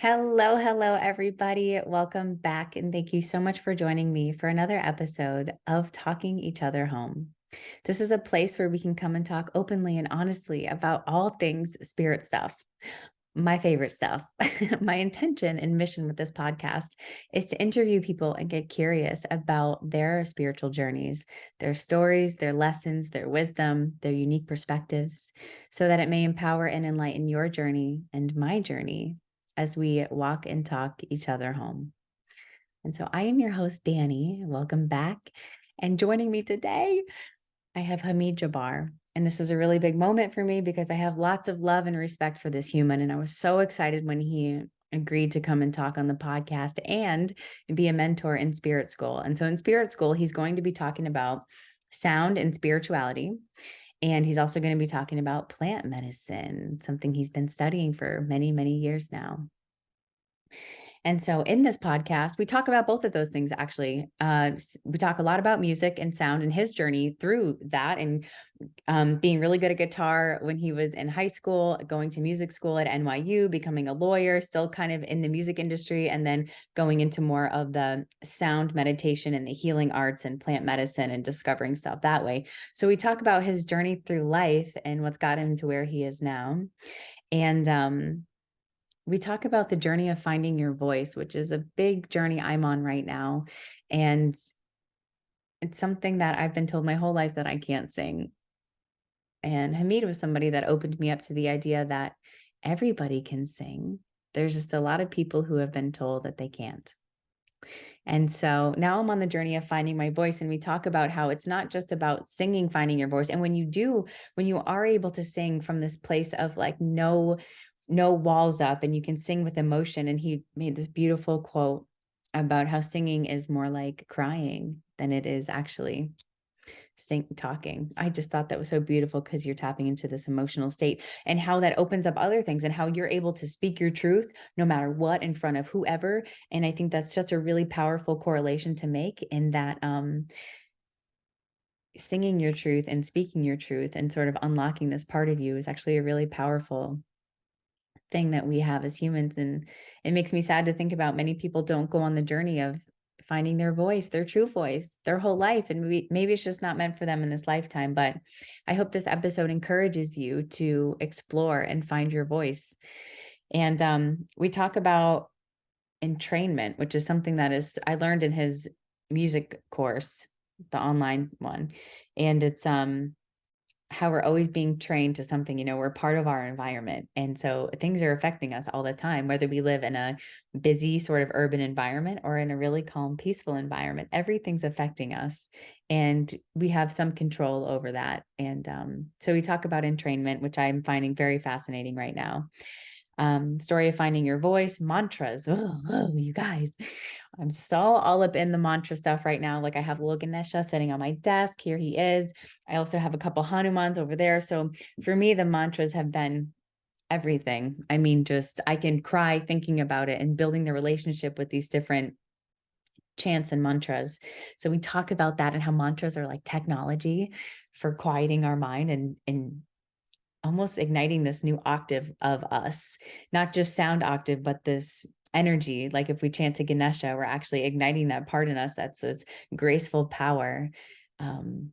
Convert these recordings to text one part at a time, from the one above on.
Hello, hello, everybody. Welcome back. And thank you so much for joining me for another episode of Talking Each Other Home. This is a place where we can come and talk openly and honestly about all things spirit stuff, my favorite stuff. My intention and mission with this podcast is to interview people and get curious about their spiritual journeys, their stories, their lessons, their wisdom, their unique perspectives, so that it may empower and enlighten your journey and my journey as we walk and talk each other home. And so I am your host, Dani. Welcome back. And joining me today, I have Hamid Jabbar. And this is a really big moment for me because I have lots of love and respect for this human. And I was so excited when he agreed to come and talk on the podcast and be a mentor in Spirit School. And so in Spirit School, he's going to be talking about sound and spirituality. And he's also going to be talking about plant medicine, something he's been studying for many, many years now. And so in this podcast, we talk about both of those things, actually. We talk a lot about music and sound and his journey through that, and being really good at guitar when he was in high school, going to music school at NYU, becoming a lawyer, still kind of in the music industry, and then going into more of the sound meditation and the healing arts and plant medicine and discovering stuff that way. So we talk about his journey through life and what's got him to where he is now. And we talk about the journey of finding your voice, which is a big journey I'm on right now. And it's something that I've been told my whole life that I can't sing. And Hamid was somebody that opened me up to the idea that everybody can sing. There's just a lot of people who have been told that they can't. And so now I'm on the journey of finding my voice. And we talk about how it's not just about singing, finding your voice. And when you are able to sing from this place of like no walls up and you can sing with emotion. And he made this beautiful quote about how singing is more like crying than it is actually talking. I just thought that was so beautiful because you're tapping into this emotional state and how that opens up other things and how you're able to speak your truth no matter what in front of whoever. And I think that's such a really powerful correlation to make in that singing your truth and speaking your truth and sort of unlocking this part of you is actually a really powerful thing that we have as humans. And it makes me sad to think about many people don't go on the journey of finding their voice, their true voice, their whole life. And maybe it's just not meant for them in this lifetime. But I hope this episode encourages you to explore and find your voice. And we talk about entrainment, which is something that I learned in his music course, the online one. And it's how we're always being trained to something, we're part of our environment. And so things are affecting us all the time, whether we live in a busy sort of urban environment or in a really calm, peaceful environment, everything's affecting us. And we have some control over that. And so we talk about entrainment, which I'm finding very fascinating right now. Story of finding your voice, mantras. Oh, you guys, I'm so all up in the mantra stuff right now. Like I have little Ganesha sitting on my desk. Here he is. I also have a couple Hanumans over there. So for me, the mantras have been everything. I mean, just I can cry thinking about it and building the relationship with these different chants and mantras. So we talk about that and how mantras are like technology for quieting our mind and almost igniting this new octave of us, not just sound octave, but this energy. Like if we chant to Ganesha, we're actually igniting that part in us that's this graceful power. Um,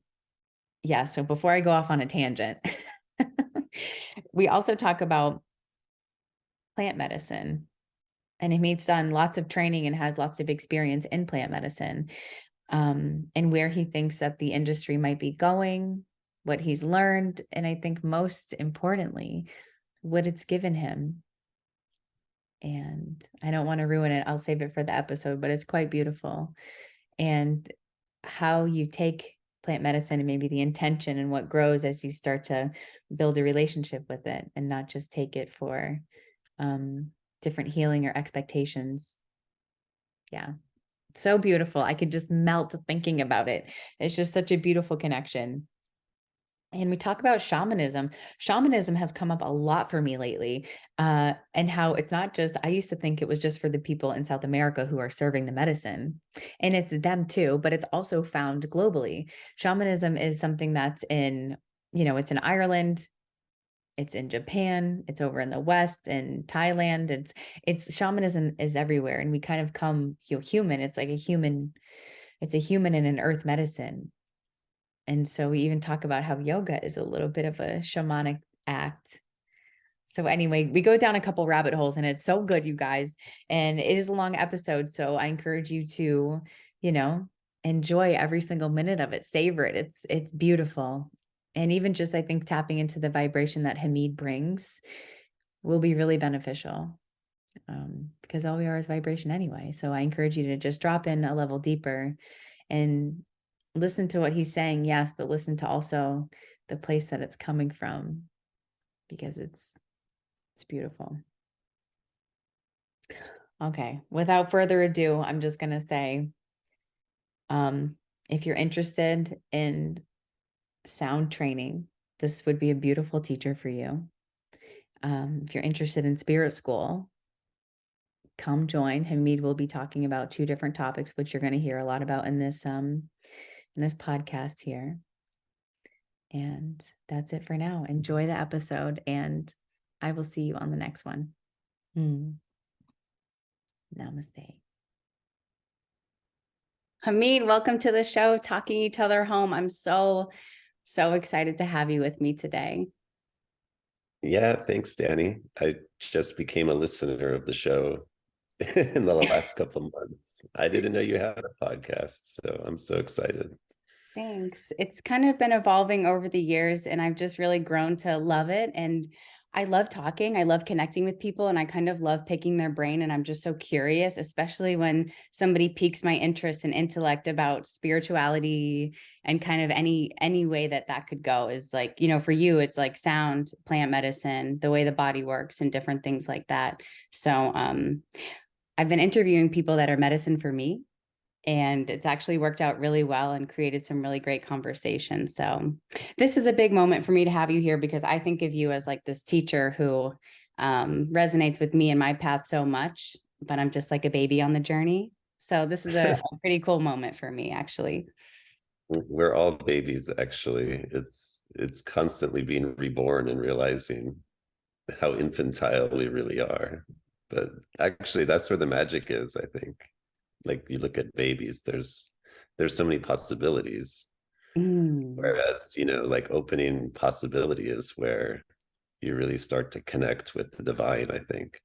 yeah. So before I go off on a tangent, we also talk about plant medicine. And Hamid's done lots of training and has lots of experience in plant medicine, and where he thinks that the industry might be going, what he's learned, and I think most importantly, what it's given him. And I don't want to ruin it. I'll save it for the episode, but it's quite beautiful. And how you take plant medicine and maybe the intention and what grows as you start to build a relationship with it and not just take it for different healing or expectations. Yeah. So beautiful. I could just melt thinking about it. It's just such a beautiful connection. And we talk about shamanism. Shamanism has come up a lot for me lately, and how it's not just, I used to think it was just for the people in South America who are serving the medicine, and it's them too, but it's also found globally. Shamanism is something that's it's in Ireland, It's in Japan, it's over in the West and Thailand. It's shamanism is everywhere. And we kind of come, human. It's like it's a human in an earth medicine. And so we even talk about how yoga is a little bit of a shamanic act. So anyway, we go down a couple rabbit holes and it's so good, you guys. And it is a long episode. So I encourage you to, enjoy every single minute of it, savor it. It's beautiful. And even just, I think, tapping into the vibration that Hamid brings will be really beneficial, because all we are is vibration anyway. So I encourage you to just drop in a level deeper and listen to what he's saying, yes, but listen to also the place that it's coming from, because it's beautiful. Okay, without further ado, I'm just going to say, if you're interested in sound training, this would be a beautiful teacher for you. If you're interested in spirit school, come join. Hamid will be talking about 2 different topics, which you're going to hear a lot about in this podcast here. And that's it for now. Enjoy the episode, and I will see you on the next one. Namaste. Hamid, welcome to the show, Talking Each Other Home. I'm so excited to have you with me today. Yeah, thanks, Dani. I just became a listener of the show in the last couple of months. I didn't know you had a podcast, so I'm so excited. Thanks. It's kind of been evolving over the years, and I've just really grown to love it. And I love talking. I love connecting with people, and I kind of love picking their brain. And I'm just so curious, especially when somebody piques my interest and intellect about spirituality and kind of any way that could go. Is like, for you, it's like sound, plant medicine, the way the body works, and different things like that. So I've been interviewing people that are medicine for me, and it's actually worked out really well and created some really great conversations. So this is a big moment for me to have you here, because I think of you as like this teacher who resonates with me and my path so much, but I'm just like a baby on the journey. So this is a pretty cool moment for me, actually. We're all babies, actually. It's constantly being reborn and realizing how infantile we really are. But actually, that's where the magic is, I think. Like, you look at babies, there's so many possibilities. Whereas, like, opening possibility is where you really start to connect with the divine, I think.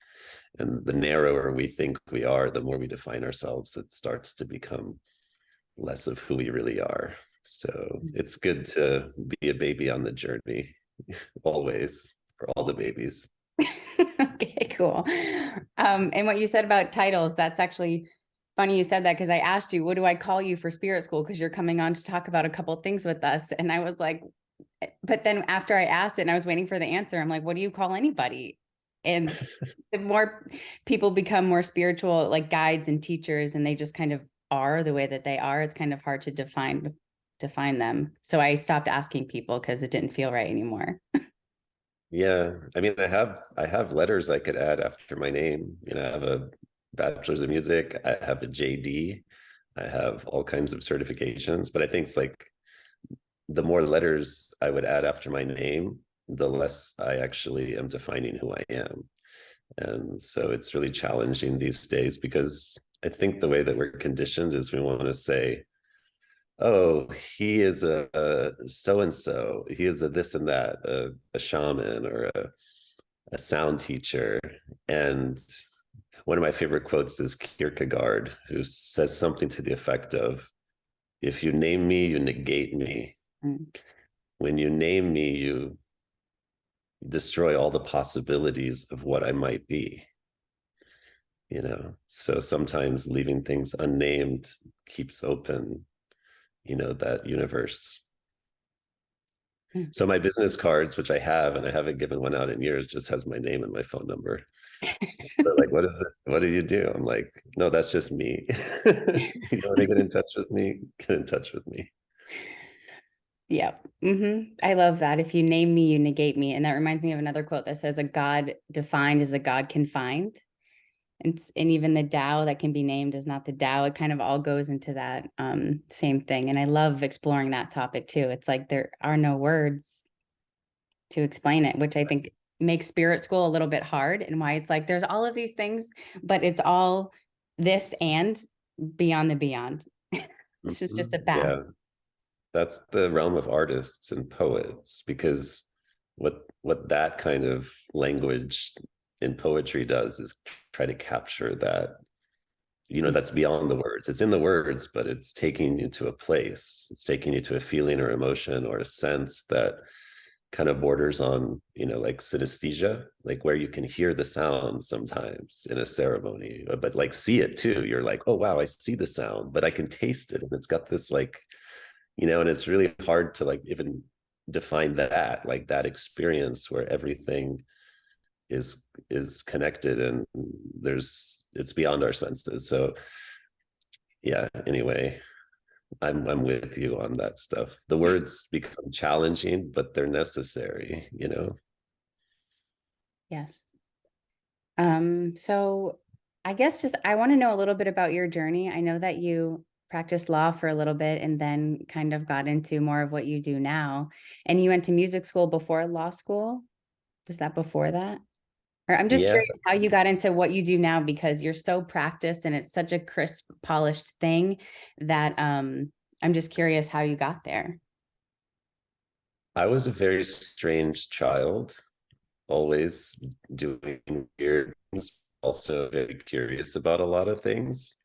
And the narrower we think we are, the more we define ourselves, it starts to become less of who we really are. So it's good to be a baby on the journey, always, for all the babies. Okay, cool. And what you said about titles, that's actually funny you said that, because I asked you, what do I call you for spirit school? Because you're coming on to talk about a couple of things with us. And I was like, but then after I asked it and I was waiting for the answer, I'm like, what do you call anybody? And the more people become more spiritual, like guides and teachers, and they just kind of are the way that they are, it's kind of hard to define them. So I stopped asking people because it didn't feel right anymore. Yeah, I mean, I have letters I could add after my name. I have a bachelor's of music, I have a JD, I have all kinds of certifications, but I think it's like the more letters I would add after my name, the less I actually am defining who I am. And so it's really challenging these days, because I think the way that we're conditioned is we want to say, oh, he is a so-and-so, he is a this and that, a shaman, or a sound teacher. And one of my favorite quotes is Kierkegaard, who says something to the effect of, if you name me, you negate me. When you name me, you destroy all the possibilities of what I might be. So sometimes leaving things unnamed keeps open, that universe. So my business cards, which I have, and I haven't given one out in years, just has my name and my phone number. They're like, what is it? What do you do? I'm like, no, that's just me. You want to get in touch with me? Get in touch with me. Yeah. I love that. If you name me, you negate me. And that reminds me of another quote that says, a God defined is a God confined. And even the Tao that can be named is not the Tao. It kind of all goes into that same thing. And I love exploring that topic too. It's like there are no words to explain it, which I think makes spirit school a little bit hard, and why it's like there's all of these things, but it's all this and beyond the beyond. This is just a path. Yeah, that's the realm of artists and poets, because what that kind of language in poetry does is try to capture that, that's beyond the words. It's in the words, but it's taking you to a place. It's taking you to a feeling or emotion or a sense that kind of borders on, like synesthesia, like where you can hear the sound sometimes in a ceremony, but like see it too. You're like, oh wow, I see the sound, but I can taste it. And it's got this like, and it's really hard to like even define that, like that experience where everything is connected, and it's beyond our senses. So yeah, anyway, I'm with you on that stuff. The words become challenging, but they're necessary. Yes. So I guess just I want to know a little bit about your journey. I know that you practiced law for a little bit and then kind of got into more of what you do now. And you went to music school before law school. Was that before that? Or I'm just Yeah, curious how you got into what you do now, because you're so practiced and it's such a crisp, polished thing that I'm just curious how you got there. I was a very strange child, always doing weird things, also very curious about a lot of things.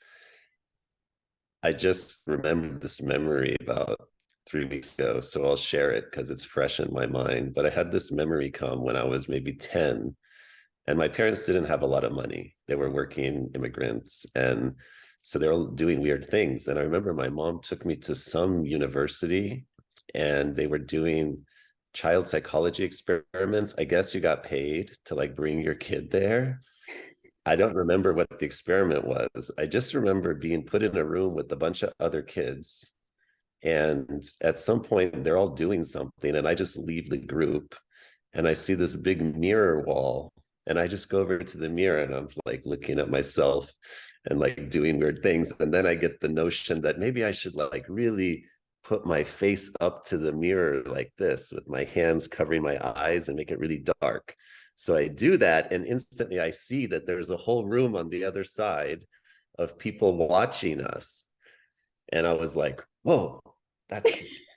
I just remembered this memory about 3 weeks ago, so I'll share it because it's fresh in my mind. But I had this memory come when I was maybe 10, and my parents didn't have a lot of money. They were working immigrants, and so they were doing weird things. And I remember my mom took me to some university, and they were doing child psychology experiments. I guess you got paid to like bring your kid there. I don't remember what the experiment was. I just remember being put in a room with a bunch of other kids. And at some point, they're all doing something, and I just leave the group, and I see this big mirror wall. And I just go over to the mirror, and I'm like looking at myself and like doing weird things. And then I get the notion that maybe I should like really put my face up to the mirror like this with my hands covering my eyes and make it really dark. So I do that, and instantly I see that there's a whole room on the other side of people watching us. And I was like, whoa, that's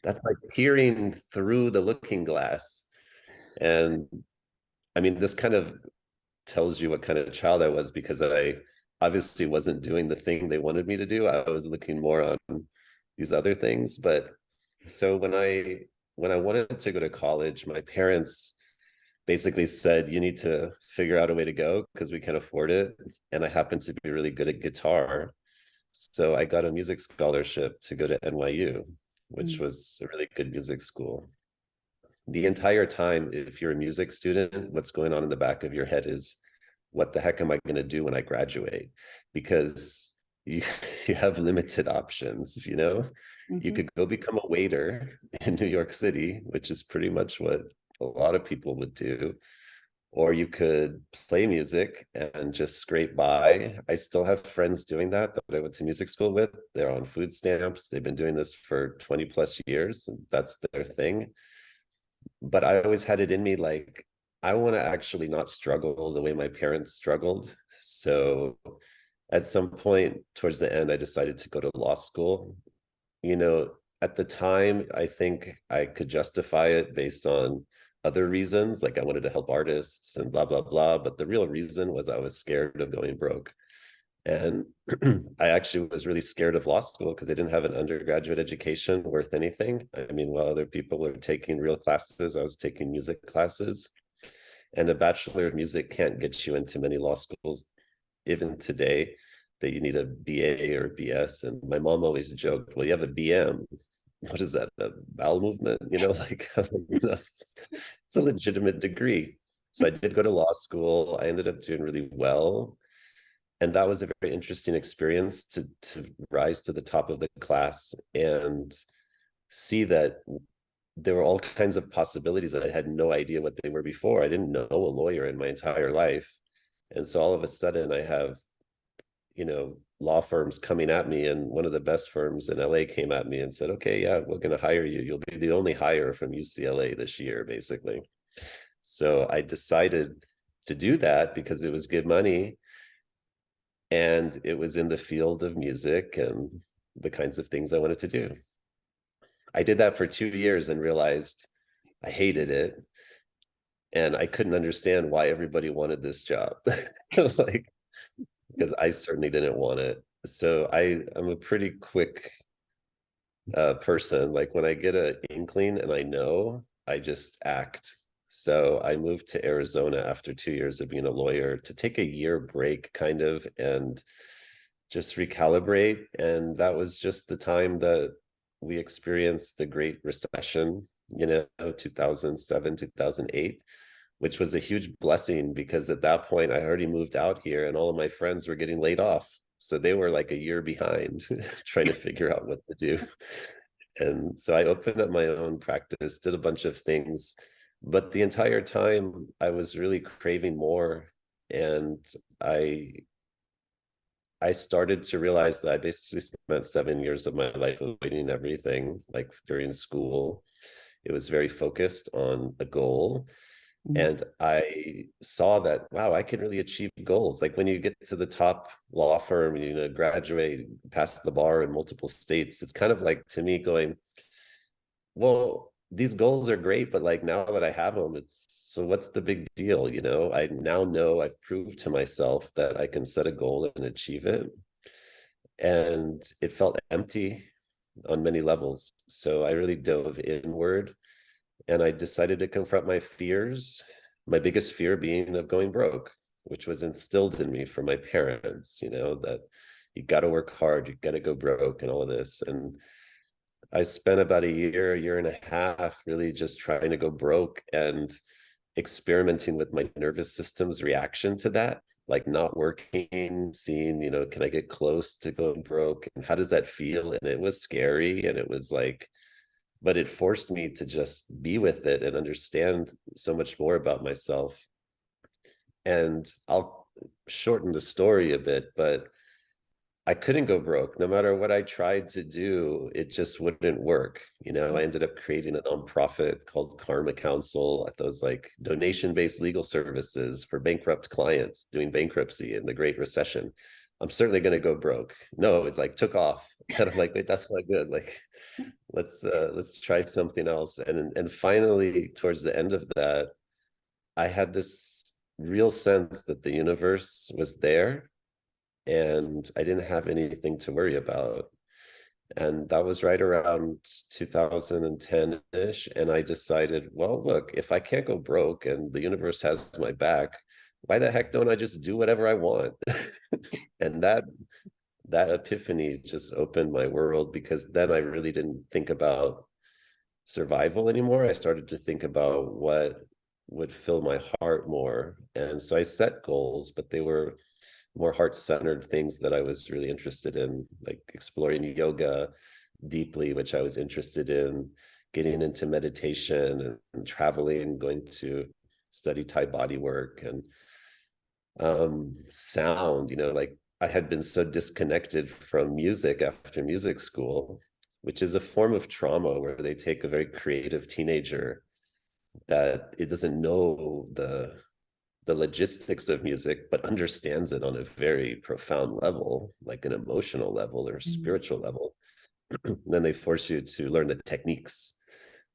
like peering through the looking glass. And I mean, this kind of tells you what kind of child I was, because I obviously wasn't doing the thing they wanted me to do. I was looking more on these other things. But so when I wanted to go to college, my parents basically said, you need to figure out a way to go because we can't afford it. And I happened to be really good at guitar. So I got a music scholarship to go to NYU, which Mm. was a really good music school. The entire time, if you're a music student, what's going on in the back of your head is, what the heck am I going to do when I graduate? Because you, you have limited options. You Mhm. could go become a waiter in New York City, which is pretty much what a lot of people would do, or you could play music and just scrape by. I still have friends doing that I went to music school with. They're on food stamps. They've been doing this for 20 plus years, and that's their thing. But I always had it in me, like, I want to actually not struggle the way my parents struggled. So at some point towards the end, I decided to go to law school. At the time, I think I could justify it based on other reasons, like I wanted to help artists and blah, blah, blah. But the real reason was I was scared of going broke. And I actually was really scared of law school because I didn't have an undergraduate education worth anything. I mean, while other people were taking real classes, I was taking music classes. And a Bachelor of Music can't get you into many law schools, even today, that you need a BA or BS. And my mom always joked, well, you have a BM. What is that? A bowel movement? Like, it's a legitimate degree. So I did go to law school. I ended up doing really well. And that was a very interesting experience to rise to the top of the class and see that there were all kinds of possibilities that I had no idea what they were before. I didn't know a lawyer in my entire life. And so all of a sudden I have, law firms coming at me, and one of the best firms in LA came at me and said, okay, yeah, we're going to hire you. You'll be the only hire from UCLA this year, basically. So I decided to do that because it was good money and it was in the field of music and the kinds of things I wanted to do. I did that for 2 years and realized I hated it and I couldn't understand why everybody wanted this job. Like, because I certainly didn't want it. So I'm a pretty quick person. Like when I get an inkling and I know, I just act. So I moved to Arizona after 2 years of being a lawyer to take a year break, kind of, and just recalibrate. And that was just the time that we experienced the Great Recession, 2007, 2008, which was a huge blessing because at that point I already moved out here and all of my friends were getting laid off. So they were like a year behind trying to figure out what to do. And so I opened up my own practice, did a bunch of things, but the entire time I was really craving more. And I I started to realize that I basically spent 7 years of my life avoiding everything, like during school. It was very focused on a goal. Mm. And I saw that, wow, I can really achieve goals. Like when you get to the top law firm, graduate, pass the bar in multiple states, it's kind of like to me going, well, these goals are great, but like now that I have them, it's so what's the big deal? I now know I've proved to myself that I can set a goal and achieve it. And it felt empty on many levels. So I really dove inward and I decided to confront my fears, my biggest fear being of going broke, which was instilled in me from my parents, that you got to work hard, you got to go broke and all of this. And I spent about a year and a half really just trying to go broke and experimenting with my nervous system's reaction to that, like not working, seeing, can I get close to going broke? And how does that feel? And it was scary. And it was like, but it forced me to just be with it and understand so much more about myself. And I'll shorten the story a bit, but I couldn't go broke. No matter what I tried to do, it just wouldn't work. I ended up creating a nonprofit called Karma Council. I thought it was like donation-based legal services for bankrupt clients doing bankruptcy in the Great Recession. I'm certainly going to go broke. No, it like took off. And I'm like, wait, that's not good. Like, let's try something else. And finally, towards the end of that, I had this real sense that the universe was there and I didn't have anything to worry about. And that was right around 2010-ish. And I decided, well, look, if I can't go broke and the universe has my back, why the heck don't I just do whatever I want? And that epiphany just opened my world because then I really didn't think about survival anymore. I started to think about what would fill my heart more. And so I set goals, but they were more heart-centered things that I was really interested in, like exploring yoga deeply, which I was interested in, getting into meditation and traveling, going to study Thai body work and sound, like I had been so disconnected from music after music school, which is a form of trauma where they take a very creative teenager that it doesn't know the logistics of music, but understands it on a very profound level, like an emotional level or Mm. spiritual level. Then they force you to learn the techniques,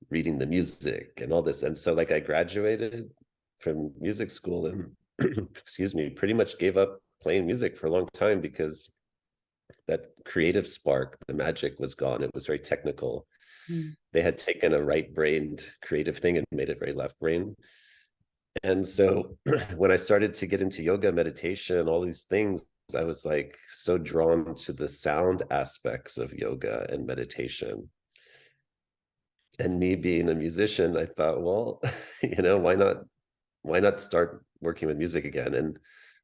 reading the music and all this. And so like I graduated from music school and excuse me, pretty much gave up playing music for a long time because that creative spark, the magic was gone. It was very technical. Mm. They had taken a right-brained creative thing and made it very left-brained. And so when I started to get into yoga, meditation, all these things, I was like so drawn to the sound aspects of yoga and meditation. And me being a musician, I thought, well, why not start working with music again? And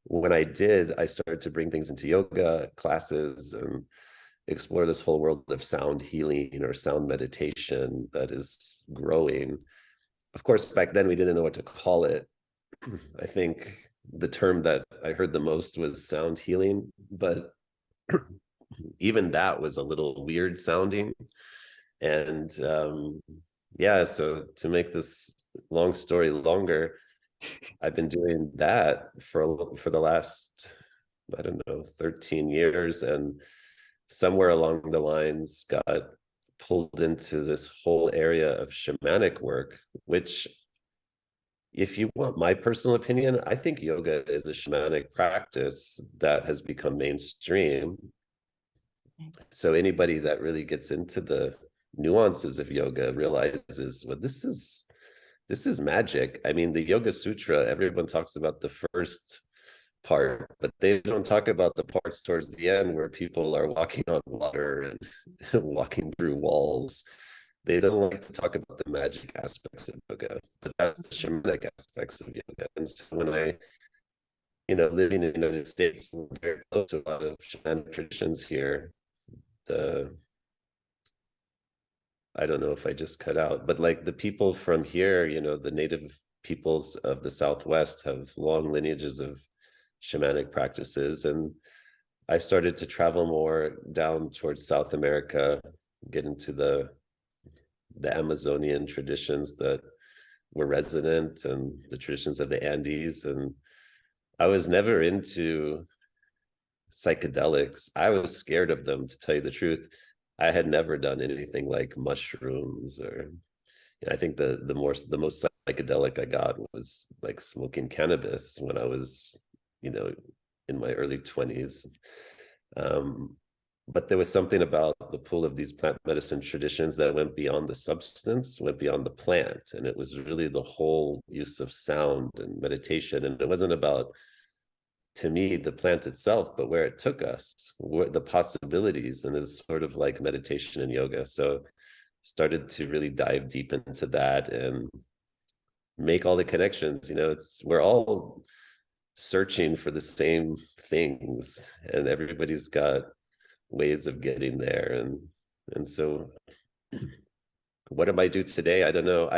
when I did, I started to bring things into yoga classes and explore this whole world of sound healing or sound meditation that is growing. Of course, back then we didn't know what to call it. I think the term that I heard the most was sound healing, but even that was a little weird sounding. And yeah, so to make this long story longer, I've been doing that for the last, I don't know, 13 years, and somewhere along the lines got pulled into this whole area of shamanic work, which, if you want my personal opinion, I think yoga is a shamanic practice that has become mainstream. So anybody that really gets into the nuances of yoga realizes, well, this is magic. I mean, the Yoga Sutra, everyone talks about the first part, but they don't talk about the parts towards the end where people are walking on water and walking through walls. They don't like to talk about the magic aspects of yoga, but that's the shamanic aspects of yoga. And so when I, living in the United States, we're very close to a lot of shamanic traditions here. The I don't know if I just cut out, but like the people from here, the native peoples of the Southwest have long lineages of shamanic practices. And I started to travel more down towards South America, get into the Amazonian traditions that were resident and the traditions of the Andes. And I was never into psychedelics. I was scared of them, to tell you the truth. I had never done anything like mushrooms or I think the most psychedelic I got was like smoking cannabis when I was, you know, in my early 20s. Um, but there was something about the pull of these plant medicine traditions that went beyond the substance, went beyond the plant. And it was really the whole use of sound and meditation. And it wasn't about, to me, the plant itself, but where it took us, what the possibilities, and it's sort of like meditation and yoga. So started to really dive deep into that and make all the connections. We're all searching for the same things, and everybody's got ways of getting there. And so what do I do today? I don't know.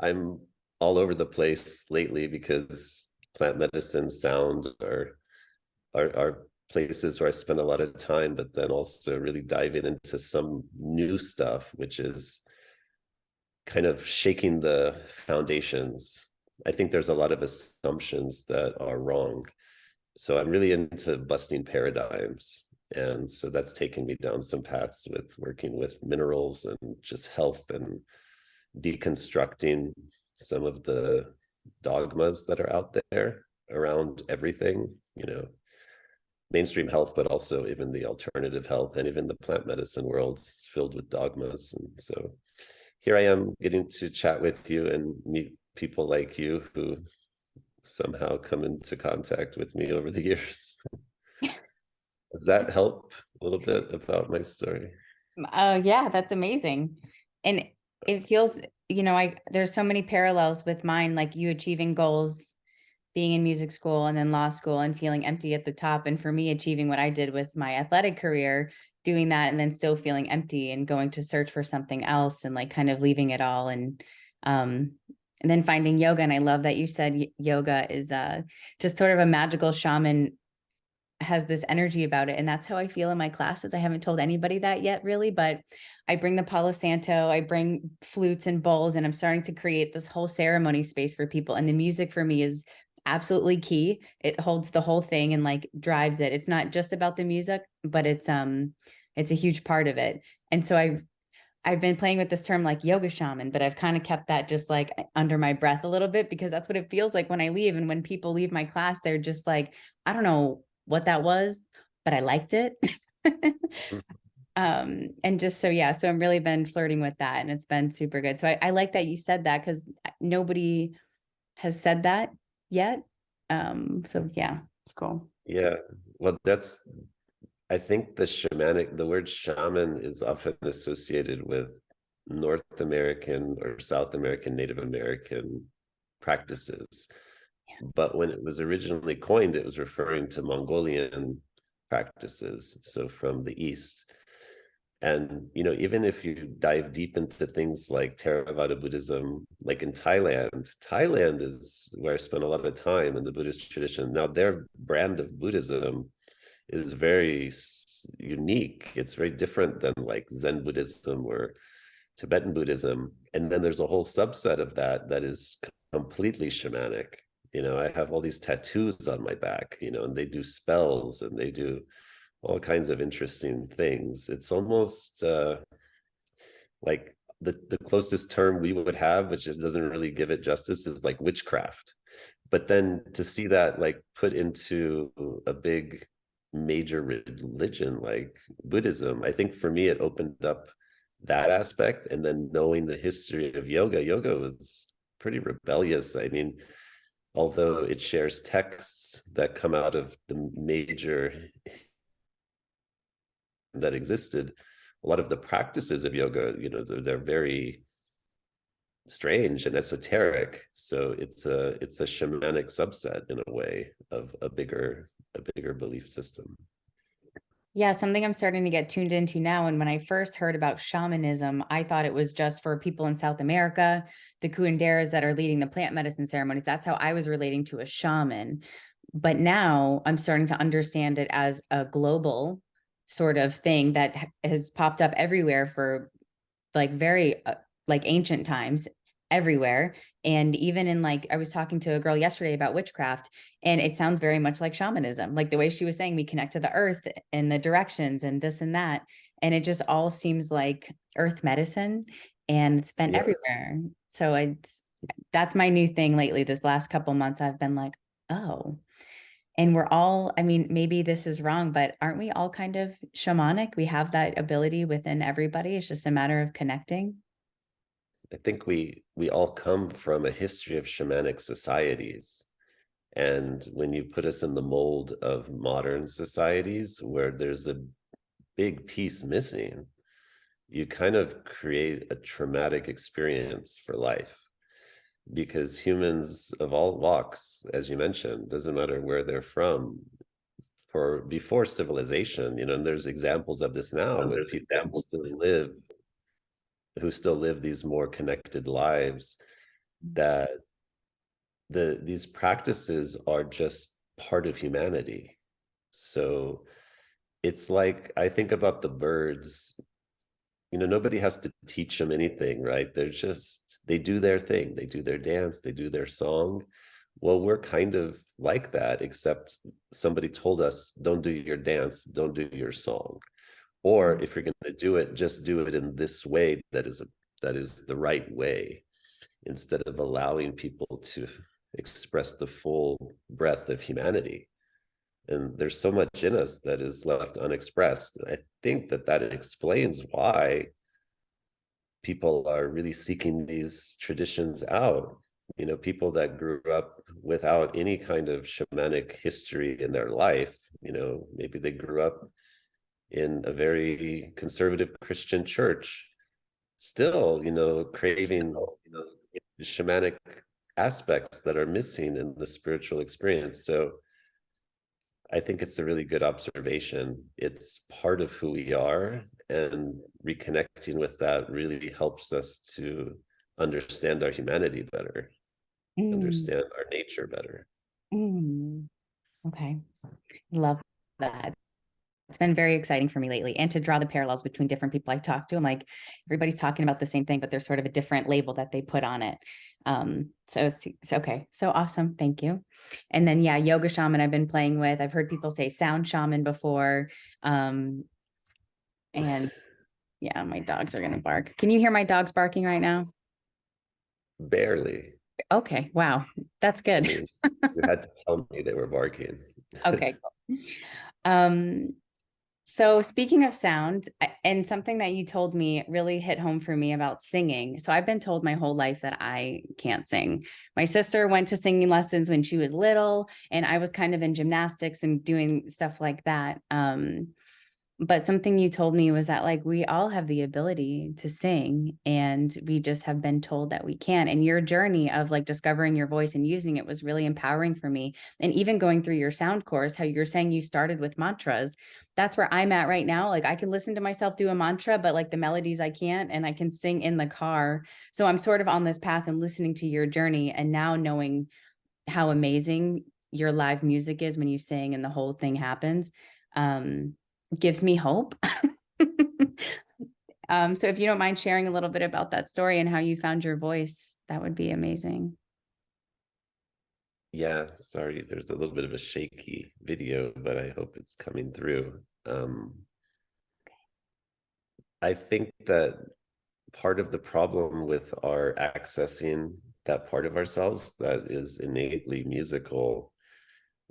I'm all over the place lately because plant medicine, sound are places where I spend a lot of time, but then also really diving into some new stuff, which is kind of shaking the foundations. I think there's a lot of assumptions that are wrong. So I'm really into busting paradigms. And so that's taken me down some paths with working with minerals and just health and deconstructing some of the dogmas that are out there around everything, mainstream health, but also even the alternative health and even the plant medicine world is filled with dogmas. And so here I am getting to chat with you and meet people like you who somehow come into contact with me over the years. Does that help a little bit about my story? Yeah, that's amazing. And it feels, there's so many parallels with mine, like you achieving goals, being in music school and then law school and feeling empty at the top. And for me, achieving what I did with my athletic career, doing that and then still feeling empty and going to search for something else and like kind of leaving it all. Um, and then finding yoga. And I love that you said yoga is just sort of a magical shaman, has this energy about it. And that's how I feel in my classes. I haven't told anybody that yet, really, but I bring the Palo Santo, I bring flutes and bowls, and I'm starting to create this whole ceremony space for people. And the music for me is absolutely key. It holds the whole thing and like drives it. It's not just about the music, but it's a huge part of it. And so I've been playing with this term like yoga shaman, but I've kind of kept that just like under my breath a little bit because that's what it feels like when I leave. And when people leave my class, they're just like, I don't know what that was, but I liked it. And just so, yeah, so I've really been flirting with that and it's been super good. So I like that you said that because nobody has said that yet. So yeah, it's cool. Yeah. Well, I think the word shaman is often associated with North American or South American, Native American practices. But when it was originally coined, it was referring to Mongolian practices, so from the East. And even if you dive deep into things like Theravada Buddhism, like in Thailand is where I spent a lot of time in the Buddhist tradition. Now their brand of Buddhism is very unique. It's very different than like Zen Buddhism or Tibetan Buddhism, and then there's a whole subset of that that is completely shamanic. I have all these tattoos on my back, and they do spells and they do all kinds of interesting things. It's almost like the closest term we would have, which just doesn't really give it justice, is like witchcraft. But then to see that like put into a big major religion like Buddhism, I think for me it opened up that aspect. And then knowing the history of yoga was pretty rebellious. I mean, although it shares texts that come out of the major that existed, a lot of the practices of yoga, they're very strange and esoteric. So it's a shamanic subset in a way of a bigger belief system. Yeah, something I'm starting to get tuned into now. And when I first heard about shamanism, I thought it was just for people in South America, the curanderos that are leading the plant medicine ceremonies. That's how I was relating to a shaman. But now I'm starting to understand it as a global sort of thing that has popped up everywhere for like very like ancient times, everywhere. And even in like, I was talking to a girl yesterday about witchcraft, and it sounds very much like shamanism, like the way she was saying we connect to the earth and the directions and this and that. And it just all seems like earth medicine, and it's been Yeah, everywhere. So that's my new thing lately. This last couple months, I've been like, oh, and we're all, I mean, maybe this is wrong, but aren't we all kind of shamanic? We have that ability within everybody. It's just a matter of connecting. I think we all come from a history of shamanic societies. And when you put us in the mold of modern societies where there's a big piece missing, you kind of create a traumatic experience for life. Because humans of all walks, as you mentioned, doesn't matter where they're from, for before civilization, and there's examples of this now with people who still live these more connected lives, that these practices are just part of humanity. So it's like, I think about the birds, nobody has to teach them anything, right? They do their thing, they do their dance, they do their song. Well, we're kind of like that, except somebody told us, don't do your dance, don't do your song. Or if you're going to do it, just do it in this way that is the right way, instead of allowing people to express the full breadth of humanity. And there's so much in us that is left unexpressed. I think that explains why people are really seeking these traditions out. People that grew up without any kind of shamanic history in their life, maybe they grew up in a very conservative Christian church, still, craving, shamanic aspects that are missing in the spiritual experience. So I think it's a really good observation. It's part of who we are, and reconnecting with that really helps us to understand our humanity better, Mm, understand our nature better. mm. Okay. Love that. It's been very exciting for me lately, and to draw the parallels between different people I talk to. I'm like, everybody's talking about the same thing, but there's sort of a different label that they put on it. So it's okay. So awesome. Thank you. And then, yeah, yoga shaman I've been playing with. I've heard people say sound shaman before. And yeah, my dogs are going to bark. Can you hear my dogs barking right now? Barely. Okay. Wow. That's I good. mean, you had to tell me they were barking. Okay. Cool. Um, So speaking of sound, and something that you told me really hit home for me about singing. So I've been told my whole life that I can't sing. My sister went to singing lessons when she was little, and I was kind of in gymnastics and doing stuff like that. But something you told me was that like we all have the ability to sing, and we just have been told that we can. And your journey of like discovering your voice and using it was really empowering for me. And even going through your sound course, how you're saying you started with mantras, that's where I'm at right now. Like I can listen to myself do a mantra, but like the melodies I can't, and I can sing in the car. So I'm sort of on this path and listening to your journey, and now knowing how amazing your live music is when you sing and the whole thing happens. Gives me hope. So if you don't mind sharing a little bit about that story and how you found your voice, that would be amazing. Yeah, sorry, there's a little bit of a shaky video, but I hope it's coming through. I think that part of the problem with our accessing that part of ourselves that is innately musical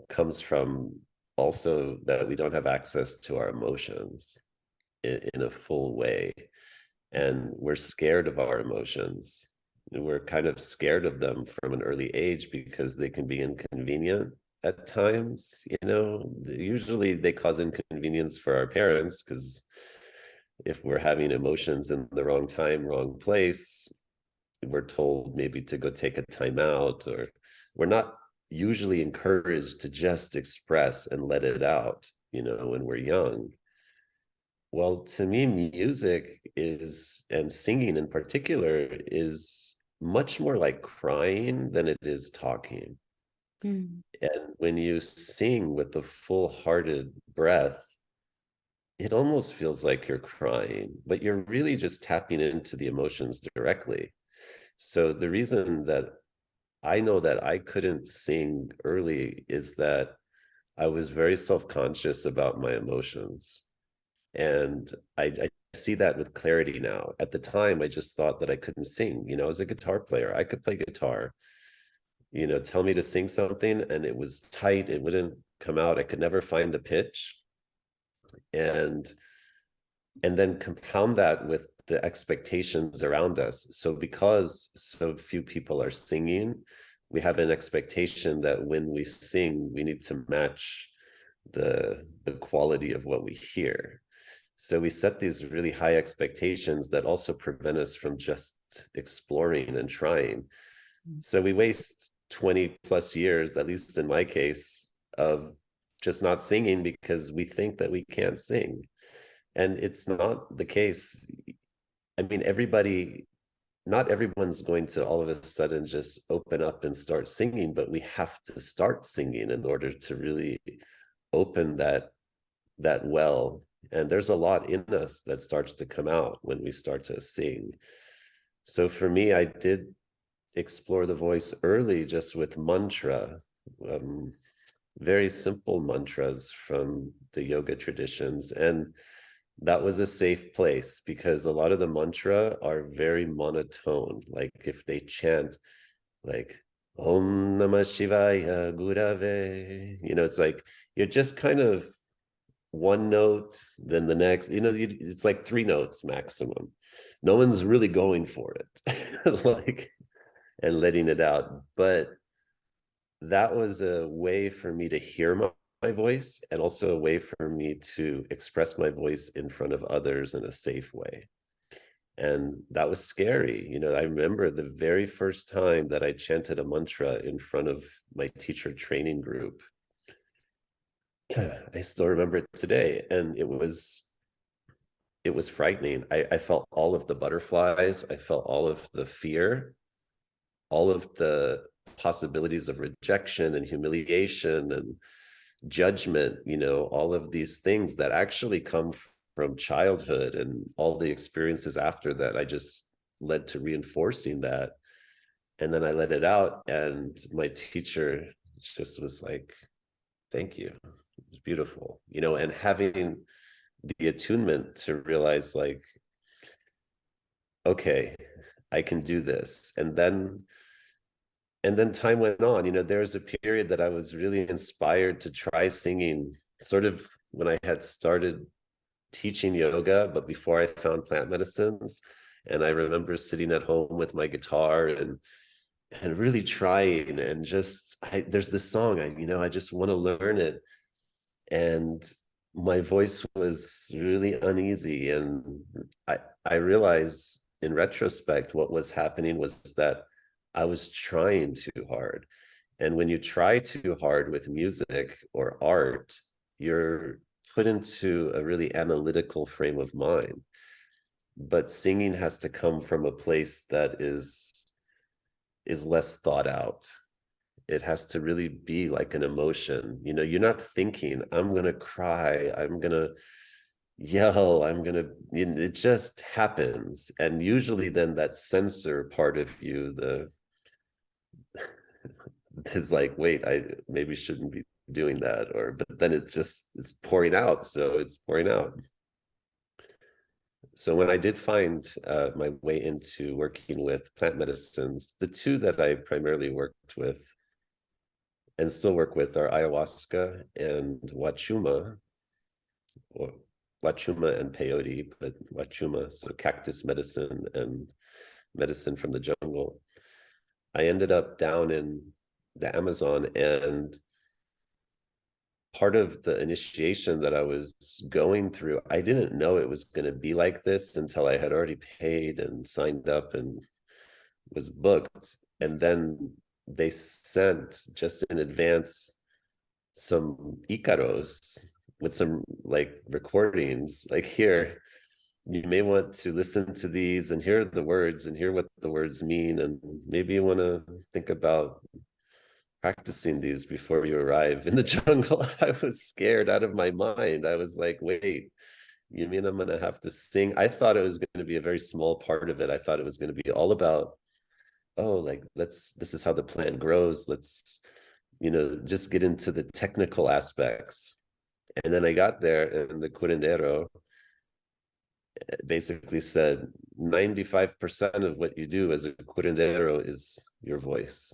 comes from also that we don't have access to our emotions in a full way. And we're scared of our emotions. We're kind of scared of them from an early age because they can be inconvenient at times. Usually they cause inconvenience for our parents because if we're having emotions in the wrong time, wrong place, we're told maybe to go take a time out, or we're not usually encouraged to just express and let it out, when we're young. Well, to me, music is, and singing in particular, is much more like crying than it is talking. Mm. And when you sing with the full-hearted breath, it almost feels like you're crying, but you're really just tapping into the emotions directly. So the reason that I know that I couldn't sing early is that I was very self-conscious about my emotions. And I see that with clarity now. At the time, I just thought that I couldn't sing. As a guitar player, I could play guitar, tell me to sing something and it was tight, it wouldn't come out. I could never find the pitch. And then compound that with the expectations around us. So because so few people are singing, we have an expectation that when we sing, we need to match the quality of what we hear. So we set these really high expectations that also prevent us from just exploring and trying. So we waste 20 plus years, at least in my case, of just not singing because we think that we can't sing. And it's not the case. I mean, not everyone's going to all of a sudden just open up and start singing, but we have to start singing in order to really open that well. And there's a lot in us that starts to come out when we start to sing. So for me, I did explore the voice early just with mantra, um, very simple mantras from the yoga traditions. And that was a safe place because a lot of the mantra are very monotone. Like if they chant like Om Namah Shivaya Gurave, it's like you're just kind of one note, then the next, it's like three notes maximum. No one's really going for it, like, and letting it out. But that was a way for me to hear my voice and also a way for me to express my voice in front of others in a safe way. And that was scary. I remember the very first time that I chanted a mantra in front of my teacher training group. I still remember it today. And it was frightening. I felt all of the butterflies. I felt all of the fear, all of the possibilities of rejection and humiliation and judgment, all of these things that actually come from childhood and all the experiences after that. I just led to reinforcing that. And then I let it out, and my teacher just was like, thank you. It was beautiful, and having the attunement to realize, like, okay, I can do this. And then time went on. There was a period that I was really inspired to try singing, sort of when I had started teaching yoga, but before I found plant medicines. And I remember sitting at home with my guitar and really trying, and just there's this song I just want to learn it, and my voice was really uneasy. And I realized in retrospect what was happening was that I was trying too hard. And when you try too hard with music or art, you're put into a really analytical frame of mind. But singing has to come from a place that is less thought out. It has to really be like an emotion. You're not thinking, I'm going to cry, I'm going to yell, I'm gonna, it just happens. And usually then that censor part of you, the is like, wait, I maybe shouldn't be doing that, or but then it's pouring out, so it's pouring out. So when I did find my way into working with plant medicines, the two that I primarily worked with and still work with are ayahuasca and wachuma, or wachuma and peyote, but wachuma, so cactus medicine and medicine from the jungle. I ended up down in the Amazon, and part of the initiation that I was going through, I didn't know it was going to be like this until I had already paid and signed up and was booked. And then they sent just in advance some Icaros with some like recordings, like, here, you may want to listen to these and hear the words and hear what the words mean. And maybe you want to think about practicing these before you arrive in the jungle. I was scared out of my mind. I was like, wait, you mean I'm going to have to sing? I thought it was going to be a very small part of it. I thought it was going to be all about, oh, like, this is how the plant grows. Let's, just get into the technical aspects. And then I got there, and the curandero basically said 95% of what you do as a curandero is your voice.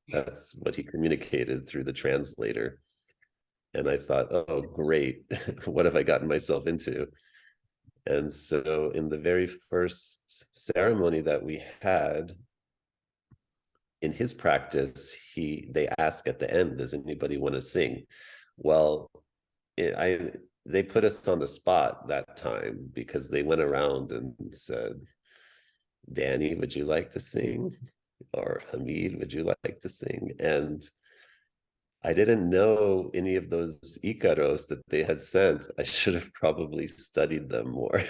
That's what he communicated through the translator. And I thought, oh, great. What have I gotten myself into? And so in the very first ceremony that we had in his practice, they ask at the end, does anybody want to sing? Well, they put us on the spot that time, because they went around and said, Dani, would you like to sing? Or Hamid, would you like to sing? And I didn't know any of those Icaros that they had sent. I should have probably studied them more.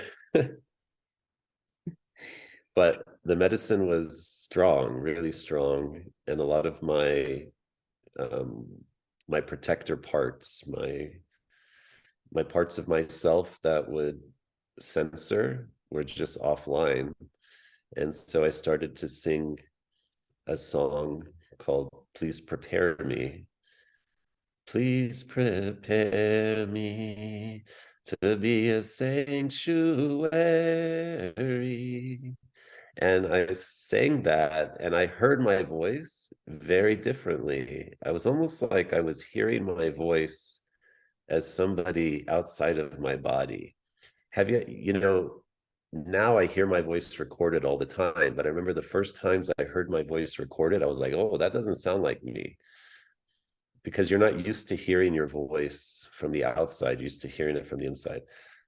But the medicine was strong, really strong. And a lot of um, my protector parts, my parts of myself that would censor were just offline. And so I started to sing a song called Please Prepare Me. Please prepare me to be a sanctuary. And I sang that, and I heard my voice very differently. I was almost like I was hearing my voice as somebody outside of my body. Have now I hear my voice recorded all the time, but I remember the first times I heard my voice recorded, I was like, oh, that doesn't sound like me. Because you're not used to hearing your voice from the outside, you're used to hearing it from the inside.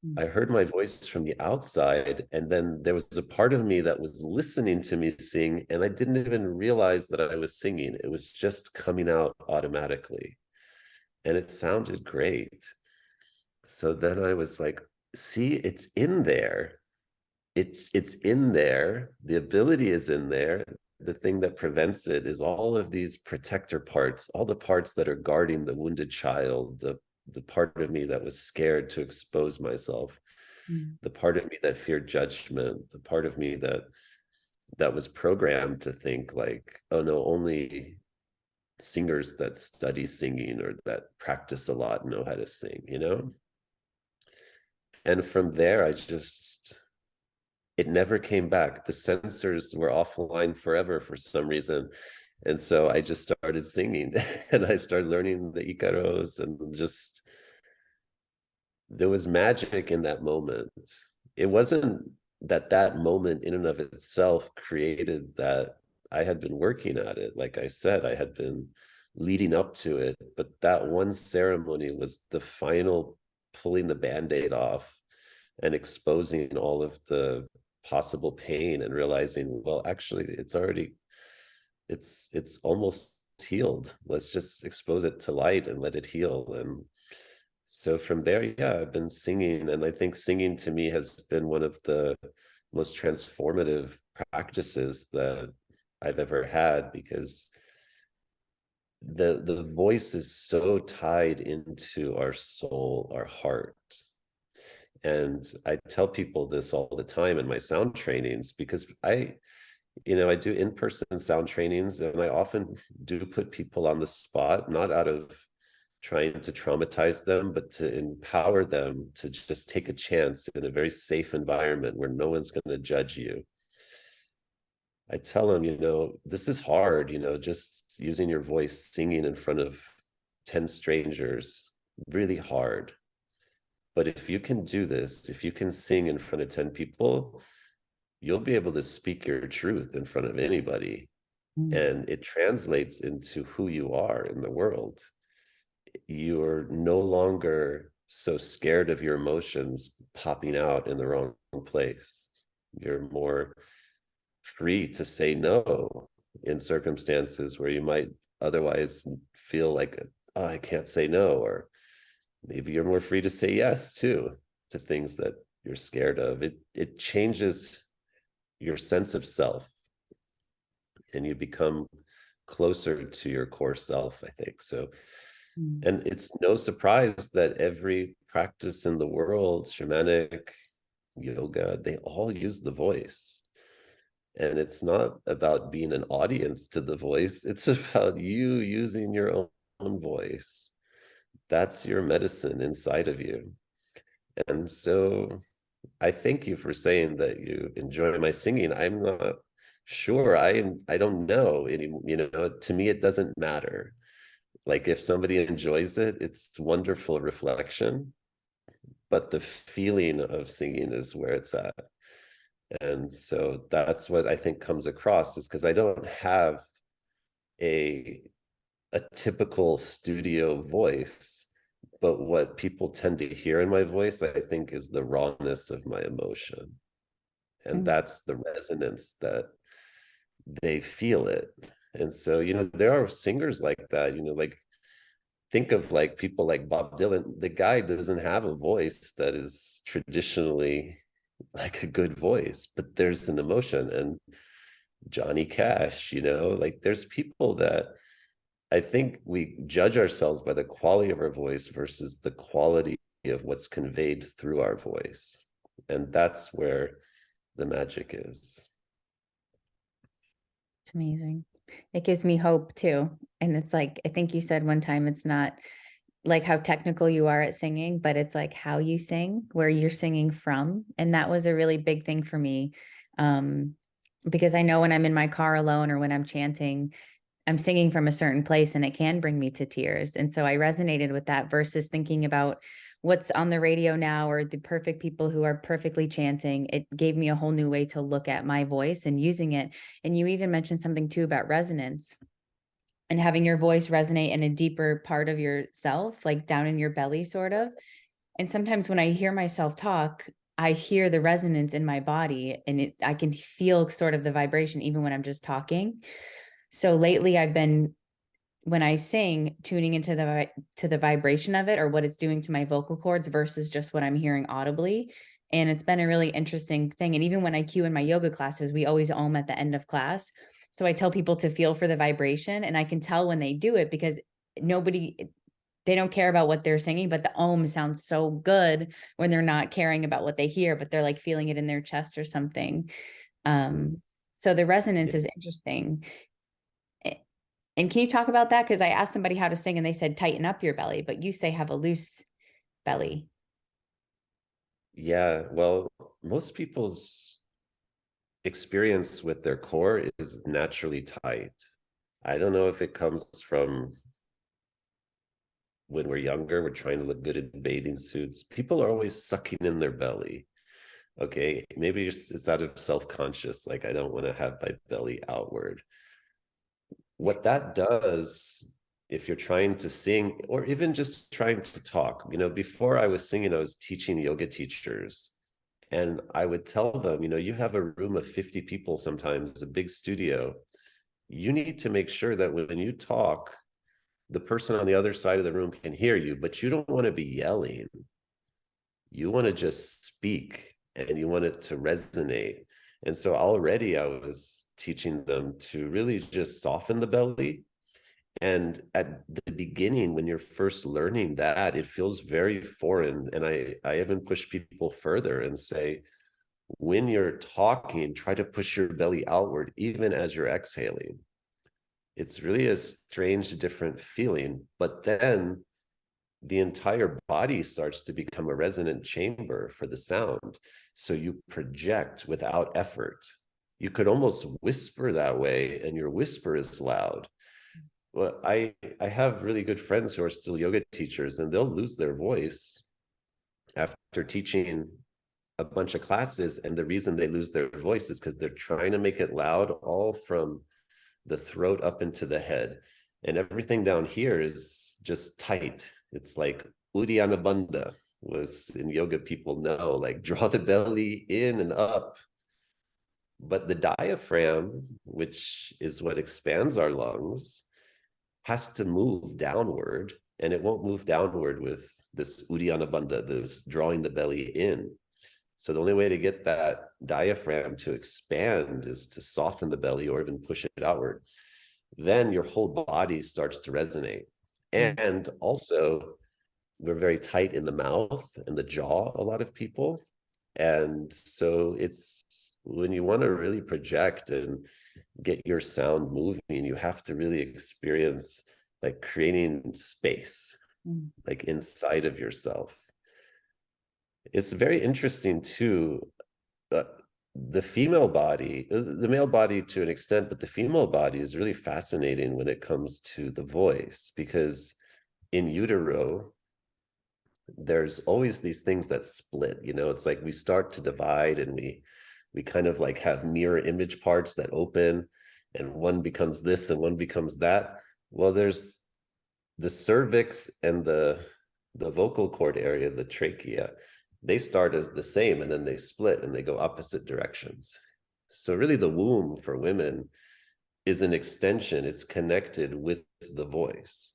Mm. I heard my voice from the outside, and then there was a part of me that was listening to me sing, and I didn't even realize that I was singing. It was just coming out automatically, and it sounded great. So then I was like, see, it's in there. It's in there. The ability is in there. The thing that prevents it is all of these protector parts, all the parts that are guarding the wounded child, the part of me that was scared to expose myself, Mm. the part of me that feared judgment, the part of me that was programmed to think like, oh no, only singers that study singing or that practice a lot know how to sing. And from there, it never came back. The censors were offline forever for some reason. And so I just started singing and I started learning the Icaros, and just, there was magic in that moment. It wasn't that moment in and of itself created that. I had been working at it. Like I said, I had been leading up to it, but that one ceremony was the final pulling the band-aid off and exposing all of the possible pain, and realizing, well, actually it's almost healed. Let's just expose it to light and let it heal. And so from there, yeah, I've been singing, and I think singing to me has been one of the most transformative practices that I've ever had, because the voice is so tied into our soul, our heart. And I tell people this all the time in my sound trainings, because I do in-person sound trainings, and I often do put people on the spot, not out of trying to traumatize them, but to empower them to just take a chance in a very safe environment where no one's going to judge you. I tell them, this is hard, just using your voice, singing in front of 10 strangers, really hard. But if you can do this, if you can sing in front of 10 people, you'll be able to speak your truth in front of anybody. Mm. And it translates into who you are in the world. You're no longer so scared of your emotions popping out in the wrong place. You're more free to say no in circumstances where you might otherwise feel like, oh, I can't say no. Or maybe you're more free to say yes too, to things that you're scared of. It changes your sense of self, and you become closer to your core self, I think. So, Mm. and it's no surprise that every practice in the world, shamanic, yoga, they all use the voice. And it's not about being an audience to the voice, it's about you using your own voice. That's your medicine inside of you. And so I thank you for saying that you enjoy my singing. I'm not sure. I don't know any, to me it doesn't matter. Like if somebody enjoys it, it's wonderful reflection, but the feeling of singing is where it's at. And so that's what I think comes across, is because I don't have a a typical studio voice, but what people tend to hear in my voice, I think, is the rawness of my emotion. And Mm. that's the resonance that they feel it. And so, there are singers like that, like think of like people like Bob Dylan. The guy doesn't have a voice that is traditionally like a good voice, but there's an emotion. And Johnny Cash, like there's people that I think we judge ourselves by the quality of our voice versus the quality of what's conveyed through our voice. And that's where the magic is. It's amazing. It gives me hope too. And it's like, I think you said one time, it's not like how technical you are at singing, but it's like how you sing, where you're singing from. And that was a really big thing for me. Um, because I know when I'm in my car alone or when I'm chanting, I'm singing from a certain place and it can bring me to tears. And so I resonated with that versus thinking about what's on the radio now or the perfect people who are perfectly chanting. It gave me a whole new way to look at my voice and using it. And you even mentioned something too about resonance and having your voice resonate in a deeper part of yourself, like down in your belly, sort of. And sometimes when I hear myself talk, I hear the resonance in my body and I can feel sort of the vibration even when I'm just talking. So lately I've been, when I sing, tuning into the vibration of it or what it's doing to my vocal cords versus just what I'm hearing audibly. And it's been a really interesting thing. And even when I cue in my yoga classes, we always om at the end of class. So I tell people to feel for the vibration, and I can tell when they do it because nobody, they don't care about what they're singing, but the om sounds so good when they're not caring about what they hear, but they're like feeling it in their chest or something. Um, so the resonance Yeah. is interesting. And can you talk about that? Because I asked somebody how to sing and they said tighten up your belly, but you say have a loose belly. Yeah. Well, most people's experience with their core is naturally tight. I don't know if it comes from when we're younger, we're trying to look good in bathing suits. People are always sucking in their belly. Okay, maybe it's out of self-conscious, like I don't want to have my belly outward. What that does, if you're trying to sing or even just trying to talk, before I was singing, I was teaching yoga teachers, and I would tell them, you have a room of 50 people, sometimes a big studio. You need to make sure that when you talk, the person on the other side of the room can hear you, but you don't want to be yelling. You want to just speak and you want it to resonate. And so already I was teaching them to really just soften the belly And at the beginning, when you're first learning that, it feels very foreign. And I even push people further and say, when you're talking, try to push your belly outward, even as you're exhaling. It's really a strange, different feeling. But then the entire body starts to become a resonant chamber for the sound. So you project without effort. You could almost whisper that way, and your whisper is loud. Well, I have really good friends who are still yoga teachers, and they'll lose their voice after teaching a bunch of classes. And the reason they lose their voice is because they're trying to make it loud, all from the throat up into the head. And everything down here is just tight. It's like Uddiyana Bandha was in yoga, people know, like draw the belly in and up. But the diaphragm, which is what expands our lungs, has to move downward, and it won't move downward with this Uddiyana Bandha, this drawing the belly in. So the only way to get that diaphragm to expand is to soften the belly or even push it outward. Then your whole body starts to resonate. And also, we're very tight in the mouth and the jaw, a lot of people. And so it's when you want to really project and get your sound moving, you have to really experience like creating space, like inside of yourself. It's very interesting too. Uh, the female body, the male body to an extent, but the female body is really fascinating when it comes to the voice, because in utero, there's always these things that split. It's like we start to divide, and we kind of like have mirror image parts that open, and one becomes this and one becomes that. Well, there's the cervix and the vocal cord area, the trachea. They start as the same, and then they split and they go opposite directions. So really the womb for women is an extension. It's connected with the voice.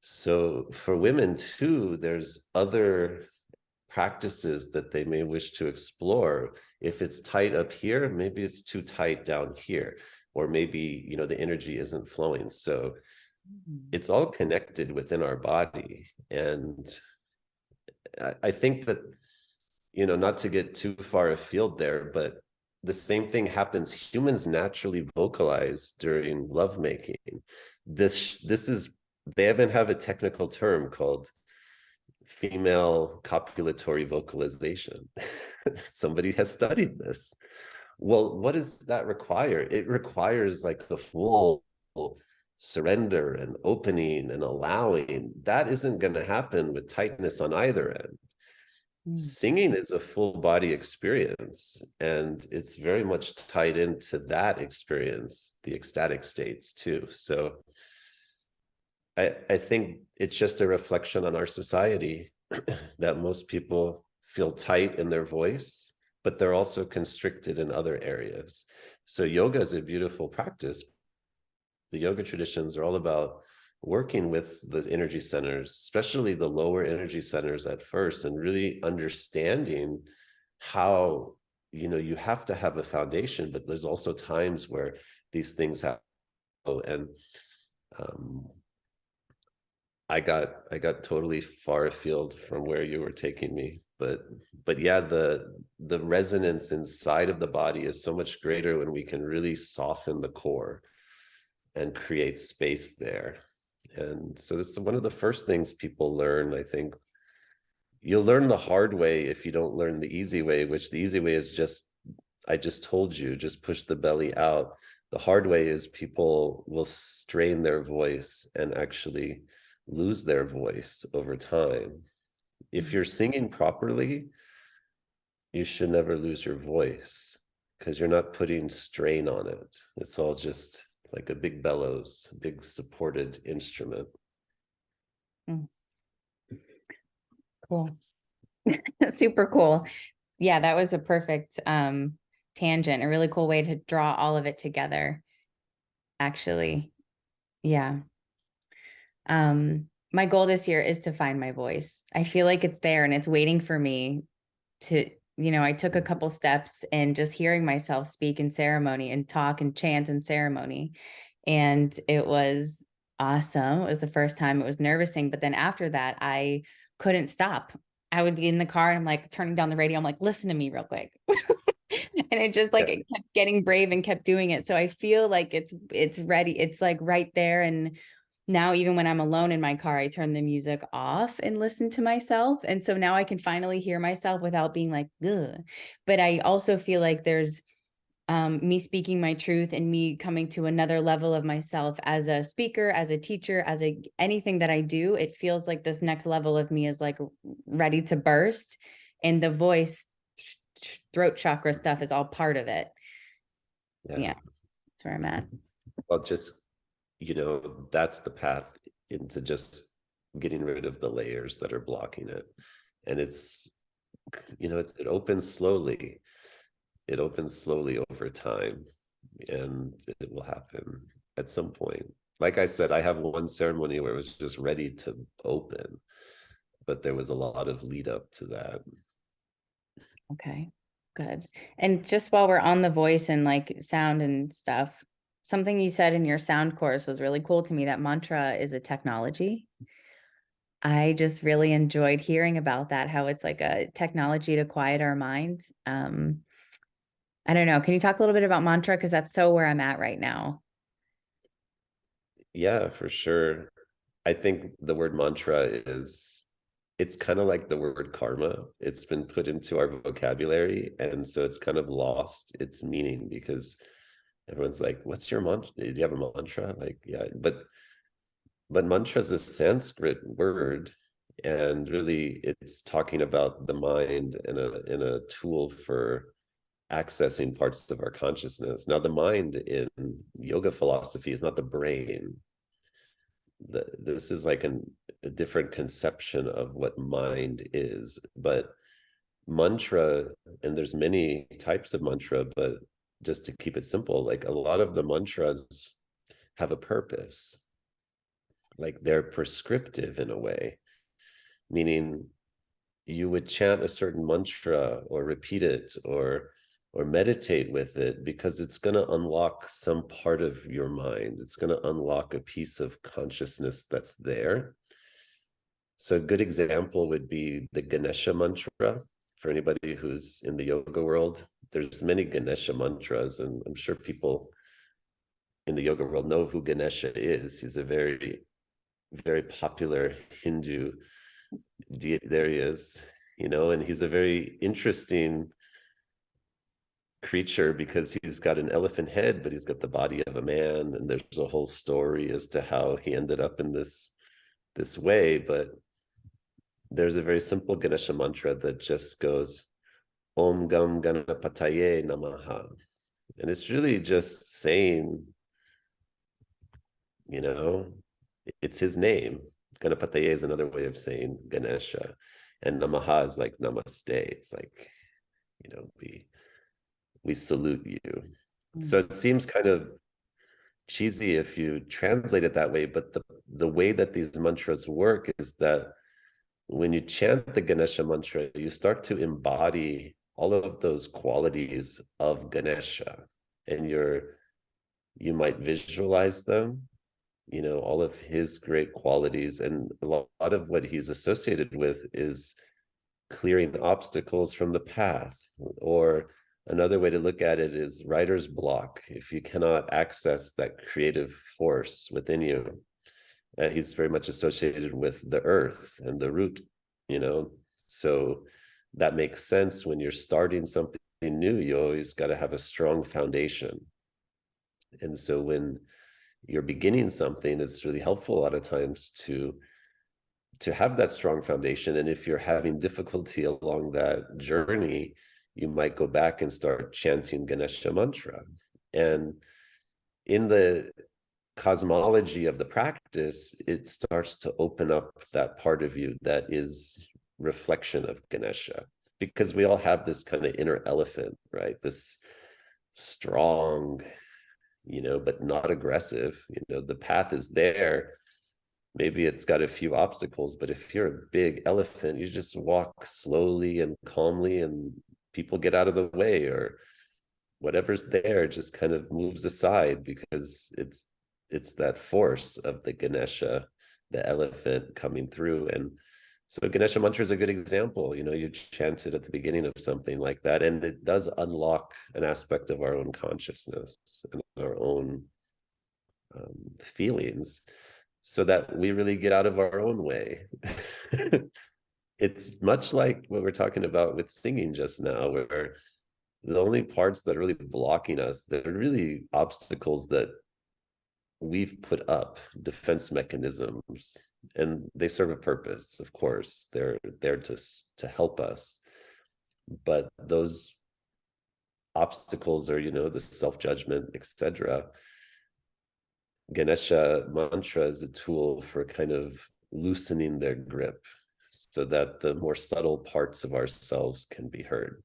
So for women too, there's other practices that they may wish to explore. If it's tight up here, maybe it's too tight down here, or maybe, the energy isn't flowing. So it's all connected within our body. And I think that, not to get too far afield there, but the same thing happens. Humans naturally vocalize during lovemaking. This is, they even have a technical term called female copulatory vocalization. Somebody has studied this. Well, what does that require? It requires like the full surrender and opening and allowing. That isn't going to happen with tightness on either end. Singing is a full body experience, and it's very much tied into that experience, the ecstatic states too. So I think it's just a reflection on our society that most people feel tight in their voice, but they're also constricted in other areas. So yoga is a beautiful practice. The yoga traditions are all about working with the energy centers, especially the lower energy centers at first, and really understanding how, you have to have a foundation, but there's also times where these things happen. And I got totally far afield from where you were taking me, but yeah, the resonance inside of the body is so much greater when we can really soften the core and create space there. And so this is one of the first things people learn. I think you'll learn the hard way if you don't learn the easy way, which the easy way is just, I just told you, just push the belly out. The hard way is people will strain their voice and actually lose their voice over time. If you're singing properly, you should never lose your voice, because you're not putting strain on it. It's all just like a big bellows, a big supported instrument. Cool. Super cool. Yeah, that was a perfect tangent, a really cool way to draw all of it together, actually. Yeah. My goal this year is to find my voice. I feel like it's there and it's waiting for me to, I took a couple steps in just hearing myself speak in ceremony and talk and chant in ceremony. And it was awesome. It was the first time. It was nervousing, but then after that, I couldn't stop. I would be in the car and I'm like turning down the radio. I'm like, listen to me real quick. And it just like Yeah, it kept getting brave and kept doing it. So I feel like it's ready. It's like right there. And now even when I'm alone in my car, I turn the music off and listen to myself. And so now I can finally hear myself without being like, ugh. But I also feel like there's me speaking my truth and me coming to another level of myself as a speaker, as a teacher, as a anything that I do. It feels like this next level of me is like ready to burst, and the voice, throat chakra stuff is all part of it. yeah. Yeah, that's where I'm at. Well, just, that's the path into just getting rid of the layers that are blocking it. And it opens slowly. It opens slowly over time, and it will happen at some point. Like I said, I have one ceremony where it was just ready to open, but there was a lot of lead up to that. Okay, good. And just while we're on the voice and like sound and stuff, something you said in your sound course was really cool to me, that mantra is a technology. I just really enjoyed hearing about that, how it's like a technology to quiet our mind. I don't know. Can you talk a little bit about mantra? Because that's so where I'm at right now. Yeah, for sure. I think the word mantra it's kind of like the word karma. It's been put into our vocabulary, and so it's kind of lost its meaning because everyone's like, what's your mantra? Do you have a mantra? Like, yeah, but mantra is a Sanskrit word, and really it's talking about the mind and a tool for accessing parts of our consciousness. Now, the mind in yoga philosophy is not the brain. This is like a different conception of what mind is. But mantra, and there's many types of mantra, but just to keep it simple, like a lot of the mantras have a purpose. Like they're prescriptive in a way, meaning you would chant a certain mantra or repeat it or meditate with it because it's going to unlock some part of your mind. It's going to unlock a piece of consciousness that's there. So a good example would be the Ganesha mantra. For anybody who's in the yoga world, there's many Ganesha mantras, and I'm sure people in the yoga world know who Ganesha is. He's a very, very popular Hindu deity. There he is, and he's a very interesting creature because he's got an elephant head, but he's got the body of a man, and there's a whole story as to how he ended up in this way. But there's a very simple Ganesha mantra that just goes Om Gam Ganapataye Namaha. And it's really just saying, you know, it's his name. Ganapataye is another way of saying Ganesha. And Namaha is like namaste. It's like, we salute you. So Mm. it seems kind of cheesy if you translate it that way, but the way that these mantras work is that when you chant the Ganesha mantra, you start to embody all of those qualities of Ganesha, and you might visualize them, all of his great qualities. And a lot of what he's associated with is clearing obstacles from the path. Or another way to look at it is writer's block. If you cannot access that creative force within you, he's very much associated with the earth and the root, so that makes sense. When you're starting something new, you always got to have a strong foundation. And so when you're beginning something, it's really helpful a lot of times to have that strong foundation. And if you're having difficulty along that journey, you might go back and start chanting Ganesha mantra. And in the cosmology of the practice, it starts to open up that part of you that is reflection of Ganesha, because we all have this kind of inner elephant, right? This strong, but not aggressive. The path is there. Maybe it's got a few obstacles, but if you're a big elephant, you just walk slowly and calmly, and people get out of the way, or whatever's there just kind of moves aside because it's that force of the Ganesha, the elephant coming through. And so Ganesha mantra is a good example. You know, you chant it at the beginning of something like that, and it does unlock an aspect of our own consciousness and our own feelings, so that we really get out of our own way. It's much like what we're talking about with singing just now, where the only parts that are really blocking us, they're really obstacles that we've put up, defense mechanisms, and they serve a purpose. Of course, they're there to help us, but those obstacles are, you know, the self-judgment, etc. Ganesha mantra is a tool for kind of loosening their grip so that the more subtle parts of ourselves can be heard.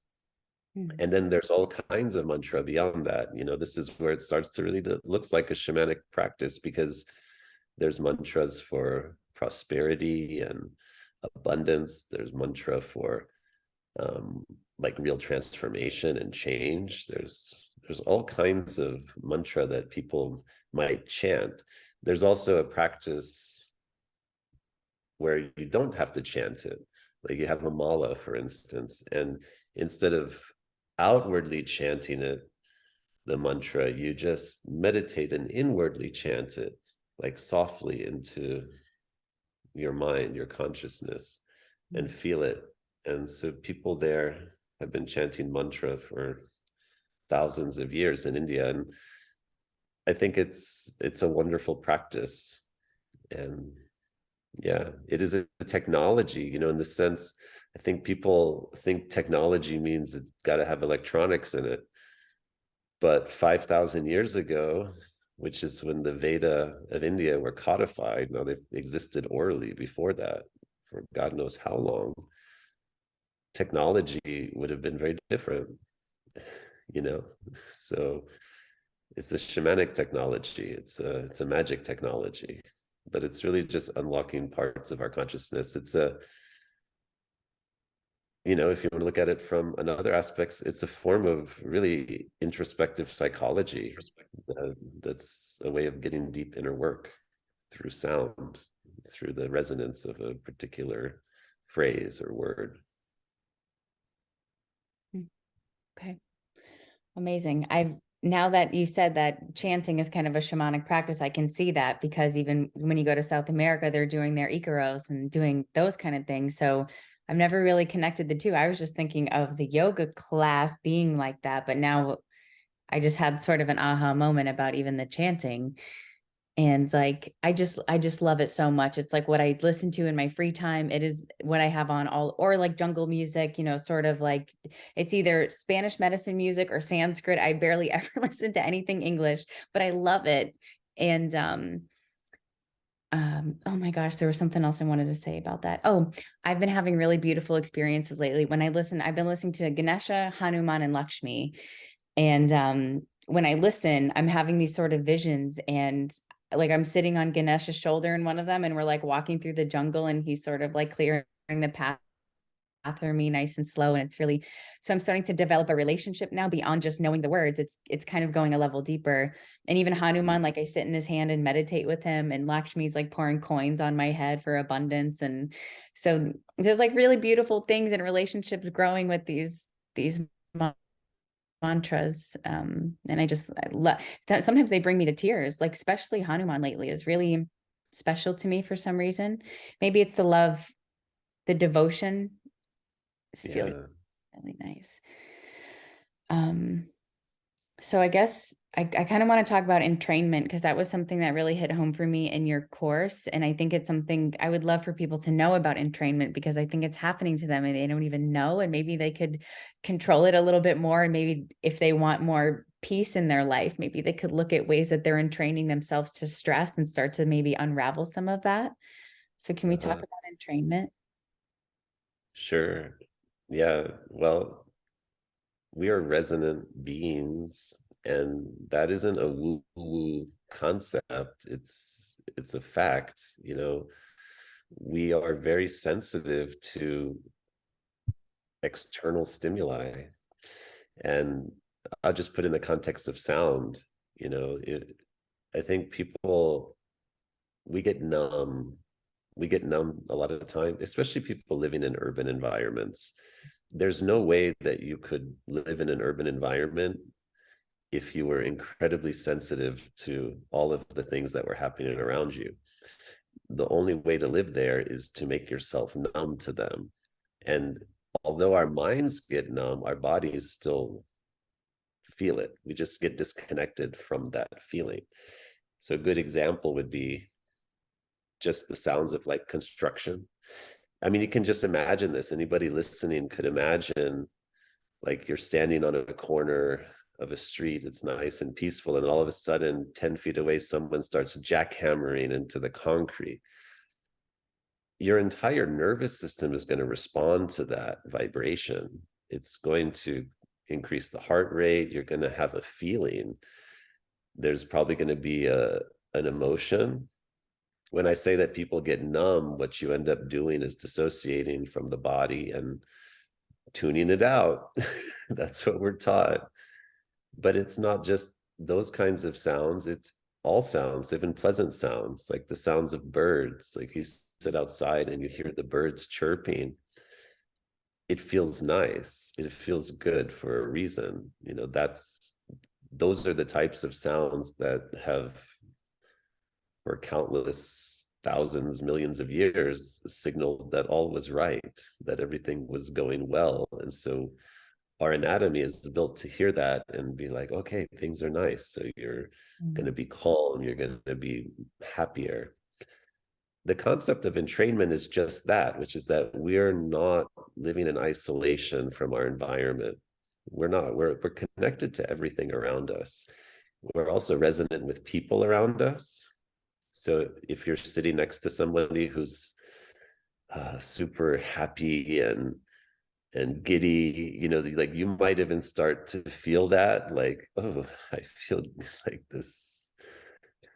Mm. And then there's all kinds of mantra beyond that. You know, this is where it starts to really looks like a shamanic practice, because there's mantras for prosperity and abundance. There's mantra for like real transformation and change. There's all kinds of mantra that people might chant. There's also a practice where you don't have to chant it. Like you have a mala, for instance, and instead of outwardly chanting it, the mantra, you just meditate and inwardly chant it, like softly into your mind, your consciousness, and feel it. And so people there have been chanting mantra for thousands of years in India, and I think it's a wonderful practice. And yeah, it is a technology, you know, in the sense, I think people think technology means it's got to have electronics in it. But 5,000 years ago, which is when the Veda of India were codified, now they've existed orally before that for God knows how long, technology would have been very different, you know? So it's a shamanic technology, it's a magic technology, but it's really just unlocking parts of our consciousness. It's a, you know, if you want to look at it from another aspects, it's a form of really introspective psychology. That's a way of getting deep inner work through sound, through the resonance of a particular phrase or word. Okay. Amazing. I've now that you said that chanting is kind of a shamanic practice, I can see that, because even when you go to South America, they're doing their Icaros and doing those kind of things. So I've never really connected the two. I was just thinking of the yoga class being like that, but now I just had sort of an aha moment about even the chanting. And like I just love it so much. It's like what I listen to in my free time. It is what I have on all, or like jungle music, you know, sort of like it's either Spanish medicine music or Sanskrit. I barely ever listen to anything English, but I love it. And oh my gosh, there was something else I wanted to say about that. Oh, I've been having really beautiful experiences lately. When I listen, I've been listening to Ganesha, Hanuman, and Lakshmi. And when I listen, I'm having these sort of visions, and like I'm sitting on Ganesh's shoulder in one of them, and we're like walking through the jungle, and he's sort of like clearing the path for me nice and slow. And it's really, so I'm starting to develop a relationship now beyond just knowing the words. It's kind of going a level deeper. And even Hanuman, like I sit in his hand and meditate with him, and Lakshmi's like pouring coins on my head for abundance. And so there's like really beautiful things and relationships growing with these mantras. And I love that. Sometimes they bring me to tears, like especially Hanuman lately is really special to me for some reason. Maybe it's the love, the devotion. It feels Yeah. really nice. Um, so I guess I kind of want to talk about entrainment, because that was something that really hit home for me in your course. And I think it's something I would love for people to know about entrainment, because I think it's happening to them and they don't even know. And maybe they could control it a little bit more. And maybe if they want more peace in their life, maybe they could look at ways that they're entraining themselves to stress and start to maybe unravel some of that. So can we talk Uh-huh. about entrainment? Sure. Yeah. Well, we are resonant beings, and that isn't a woo-woo concept. It's a fact. You know, we are very sensitive to external stimuli, and I'll just put in the context of sound. You know, I think people, we get numb. We get numb a lot of the time, especially people living in urban environments. There's no way that you could live in an urban environment if you were incredibly sensitive to all of the things that were happening around you. The only way to live there is to make yourself numb to them. And although our minds get numb, our bodies still feel it. We just get disconnected from that feeling. So a good example would be just the sounds of like construction. I mean, you can just imagine this. Anybody listening could imagine like you're standing on a corner of a street, it's nice and peaceful, and all of a sudden 10 feet away someone starts jackhammering into the concrete. Your entire nervous system is going to respond to that vibration. It's going to increase the heart rate. You're going to have a feeling. There's probably going to be an emotion. When I say that people get numb, what you end up doing is dissociating from the body and tuning it out. That's what we're taught. But it's not just those kinds of sounds, it's all sounds, even pleasant sounds, like the sounds of birds. Like you sit outside and you hear the birds chirping. It feels nice. It feels good for a reason. You know, those are the types of sounds that have, for countless thousands, millions of years, signaled that all was right, that everything was going well. And so our anatomy is built to hear that and be like, okay, things are nice. So you're going to be calm, you're going to be happier. The concept of entrainment is just that, which is that we're not living in isolation from our environment. We're connected to everything around us. We're also resonant with people around us. So if you're sitting next to somebody who's super happy and giddy, you know, like you might even start to feel that, like, oh, I feel like this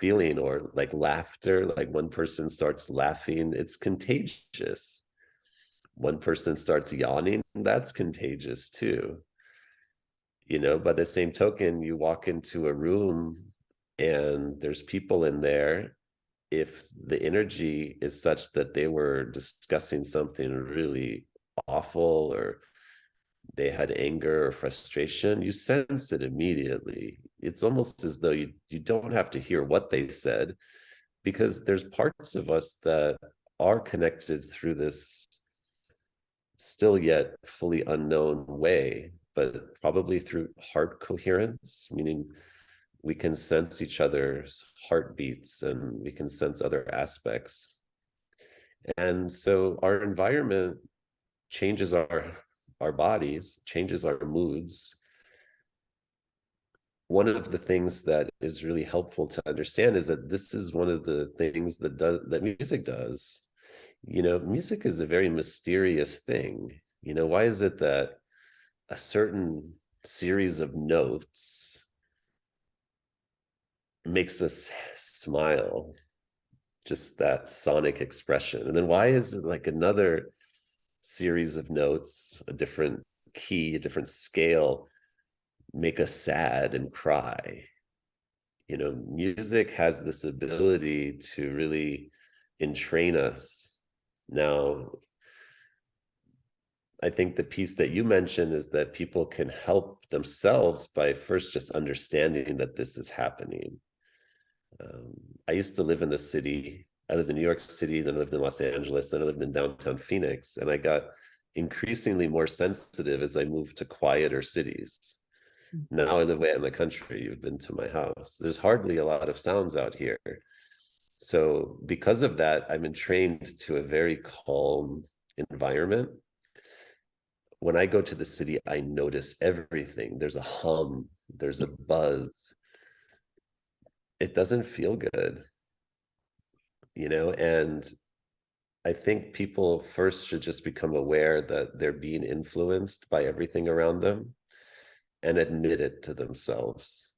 feeling, or like laughter, like one person starts laughing, it's contagious. One person starts yawning, that's contagious too. You know, by the same token, you walk into a room and there's people in there, if the energy is such that they were discussing something really awful, or they had anger or frustration, you sense it immediately. It's almost as though you don't have to hear what they said, because there's parts of us that are connected through this still yet fully unknown way, but probably through heart coherence, meaning we can sense each other's heartbeats and we can sense other aspects. And so our environment changes our bodies, changes our moods. One of the things that is really helpful to understand is that this is one of the things that music does. You know, music is a very mysterious thing. You know, why is it that a certain series of notes makes us smile, just that sonic expression? And then why is it like another series of notes, a different key, a different scale, make us sad and cry? You know, music has this ability to really entrain us. Now, I think the piece that you mentioned is that people can help themselves by first just understanding that this is happening. Um, I used to live in the city. I lived in New York City, then I lived in Los Angeles, then I lived in downtown Phoenix, and I got increasingly more sensitive as I moved to quieter cities. Now I live way out in the country. You've been to my house. There's hardly a lot of sounds out here. So because of that, I'm entrained to a very calm environment. When I go to the city, I notice everything. There's a hum, there's a buzz. It doesn't feel good, you know? And I think people first should just become aware that they're being influenced by everything around them and admit it to themselves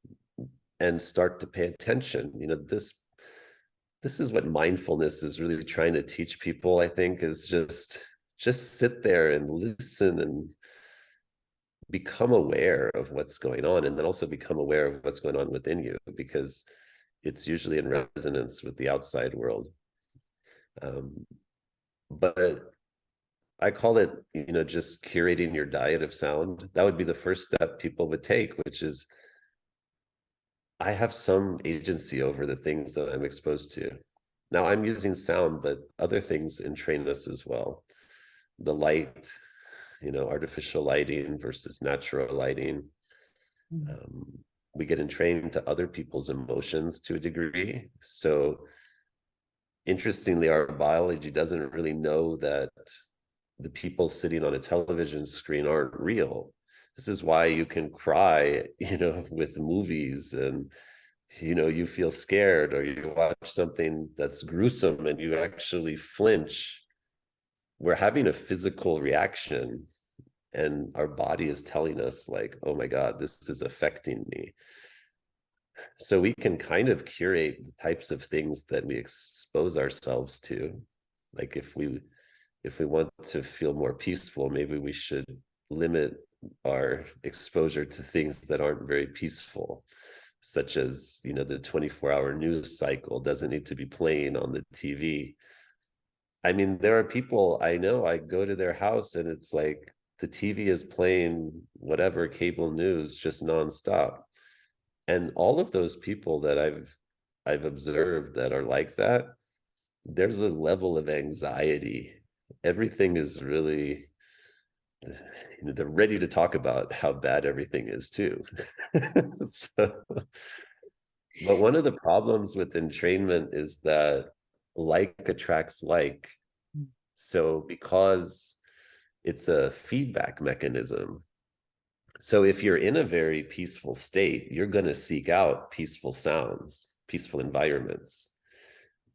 and start to pay attention. You know, this is what mindfulness is really trying to teach people, I think, is just sit there and listen and become aware of what's going on, and then also become aware of what's going on within you. Because it's usually in resonance with the outside world. Um, but I call it, just curating your diet of sound. That would be the first step people would take, which is I have some agency over the things that I'm exposed to. Now I'm using sound, but other things entrain us as well. The light, artificial lighting versus natural lighting. Mm. Um, we get entrained to other people's emotions to a degree. So interestingly, our biology doesn't really know that the people sitting on a television screen aren't real. This is why you can cry, with movies, and you feel scared, or you watch something that's gruesome and you actually flinch. We're having a physical reaction, and our body is telling us like, oh my God, this is affecting me. So we can kind of curate the types of things that we expose ourselves to. Like if we want to feel more peaceful, maybe we should limit our exposure to things that aren't very peaceful, such as, the 24-hour news cycle doesn't need to be playing on the TV. I mean, there are people I know, I go to their house and it's like the TV is playing whatever cable news just nonstop. And all of those people that I've observed that are like that, there's a level of anxiety. Everything is really, they're ready to talk about how bad everything is too. So, but one of the problems with entrainment is that like attracts like. Mm. So because it's a feedback mechanism, so if you're in a very peaceful state, you're going to seek out peaceful sounds, peaceful environments.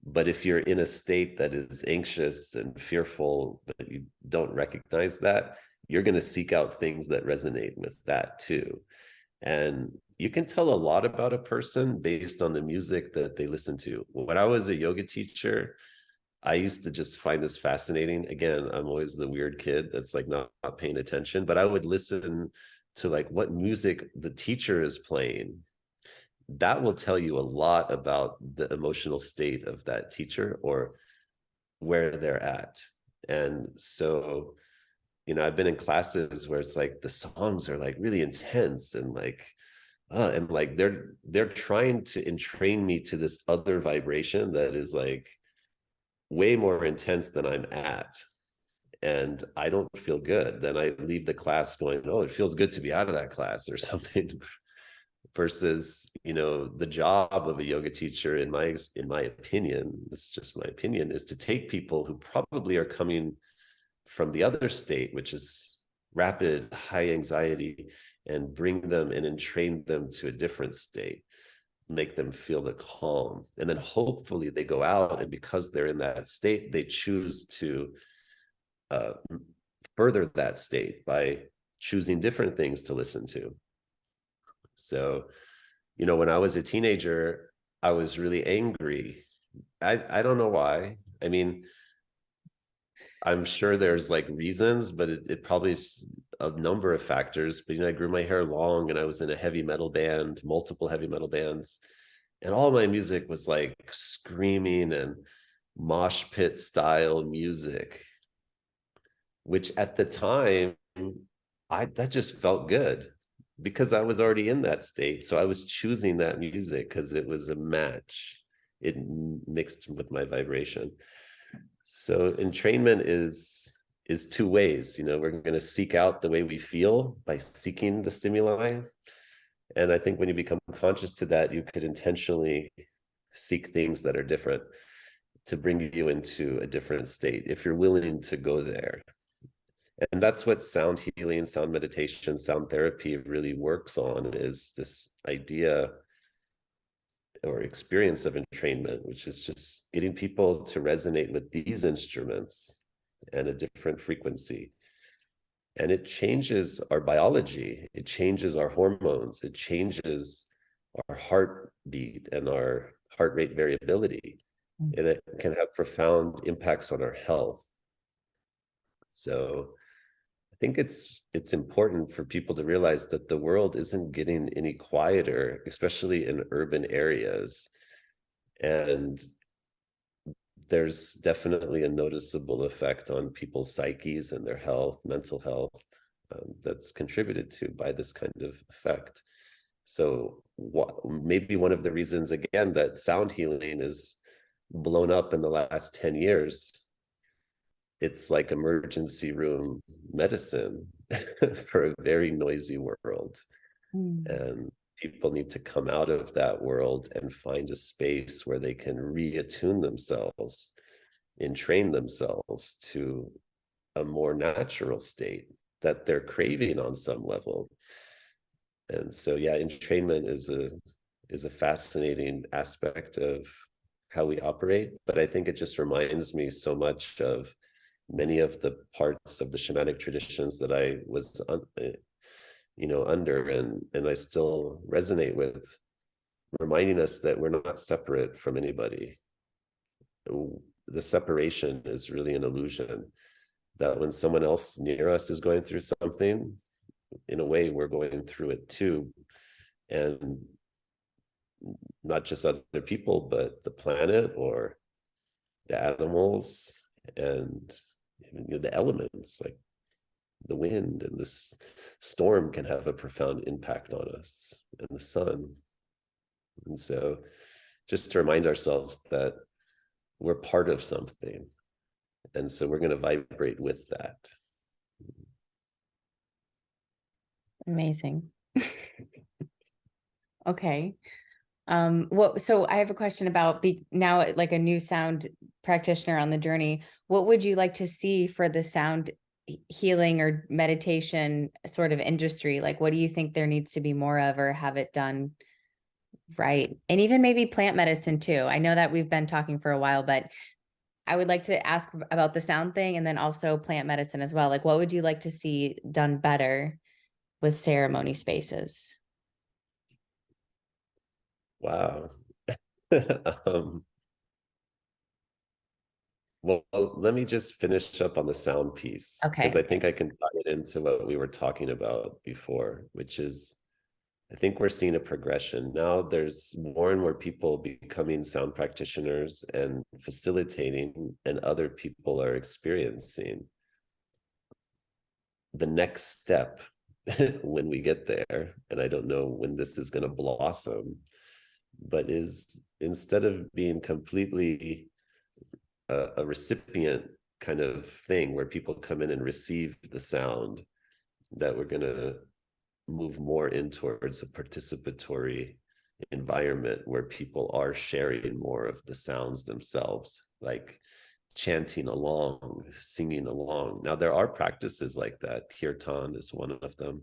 But if you're in a state that is anxious and fearful, but you don't recognize that, you're going to seek out things that resonate with that too. And you can tell a lot about a person based on the music that they listen to. When I was a yoga teacher, I used to just find this fascinating. Again, I'm always the weird kid that's like not paying attention, but I would listen to like what music the teacher is playing. That will tell you a lot about the emotional state of that teacher or where they're at. And so, I've been in classes where it's like the songs are like really intense and like they're trying to entrain me to this other vibration that is like way more intense than I'm at. And I don't feel good. Then I leave the class going, oh, it feels good to be out of that class or something. Versus, the job of a yoga teacher, in my opinion, it's just my opinion, is to take people who probably are coming from the other state, which is rapid high anxiety, and bring them and entrain them to a different state, make them feel the calm. And then hopefully they go out, and because they're in that state, they choose to uh, further that state by choosing different things to listen to. So, when I was a teenager, I was really angry. I don't know why. I mean, I'm sure there's like reasons, but it probably is a number of factors. But I grew my hair long and I was in a heavy metal band, multiple heavy metal bands, and all my music was like screaming and mosh pit style music, which at the time that just felt good because I was already in that state. So I was choosing that music because it was a match. It mixed with my vibration. So entrainment is two ways. We're going to seek out the way we feel by seeking the stimuli. And I think when you become conscious to that, you could intentionally seek things that are different to bring you into a different state if you're willing to go there. And that's what sound healing, sound meditation, sound therapy really works on, is this idea or experience of entrainment, which is just getting people to resonate with these instruments and a different frequency. And it changes our biology, it changes our hormones, it changes our heartbeat and our heart rate variability. Mm. And it can have profound impacts on our health. So I think it's important for people to realize that the world isn't getting any quieter, especially in urban areas. And there's definitely a noticeable effect on people's psyches and their health, mental health, that's contributed to by this kind of effect. So maybe one of the reasons, again, that sound healing is blown up in the last 10 years, it's like emergency room medicine for a very noisy world. Mm. And people need to come out of that world and find a space where they can reattune themselves and train themselves to a more natural state that they're craving on some level. And so, yeah, entrainment is a fascinating aspect of how we operate. But I think it just reminds me so much of many of the parts of the shamanic traditions that I was under, and I still resonate with, reminding us that we're not separate from anybody. The separation is really an illusion, that when someone else near us is going through something, in a way we're going through it too. And not just other people, but the planet or the animals, and even, the elements, like the wind and this storm can have a profound impact on us, and the sun. And so just to remind ourselves that we're part of something, and so we're going to vibrate with that. Amazing. Okay. So I have a question about now, like a new sound practitioner on the journey. What would you like to see for the sound healing or meditation sort of industry? Like, what do you think there needs to be more of, or have it done right? And even maybe plant medicine too. I know that we've been talking for a while, but I would like to ask about the sound thing and then also plant medicine as well. Like, what would you like to see done better with ceremony spaces? Wow. um, well, let me just finish up on the sound piece, because Okay. I think I can tie it into what we were talking about before, which is, I think we're seeing a progression. Now there's more and more people becoming sound practitioners and facilitating, and other people are experiencing. The next step when we get there, and I don't know when this is going to blossom, but is, instead of being completely a recipient kind of thing where people come in and receive the sound, that we're going to move more in towards a participatory environment where people are sharing more of the sounds themselves, like chanting along, singing along. Now, there are practices like that. Kirtan is one of them.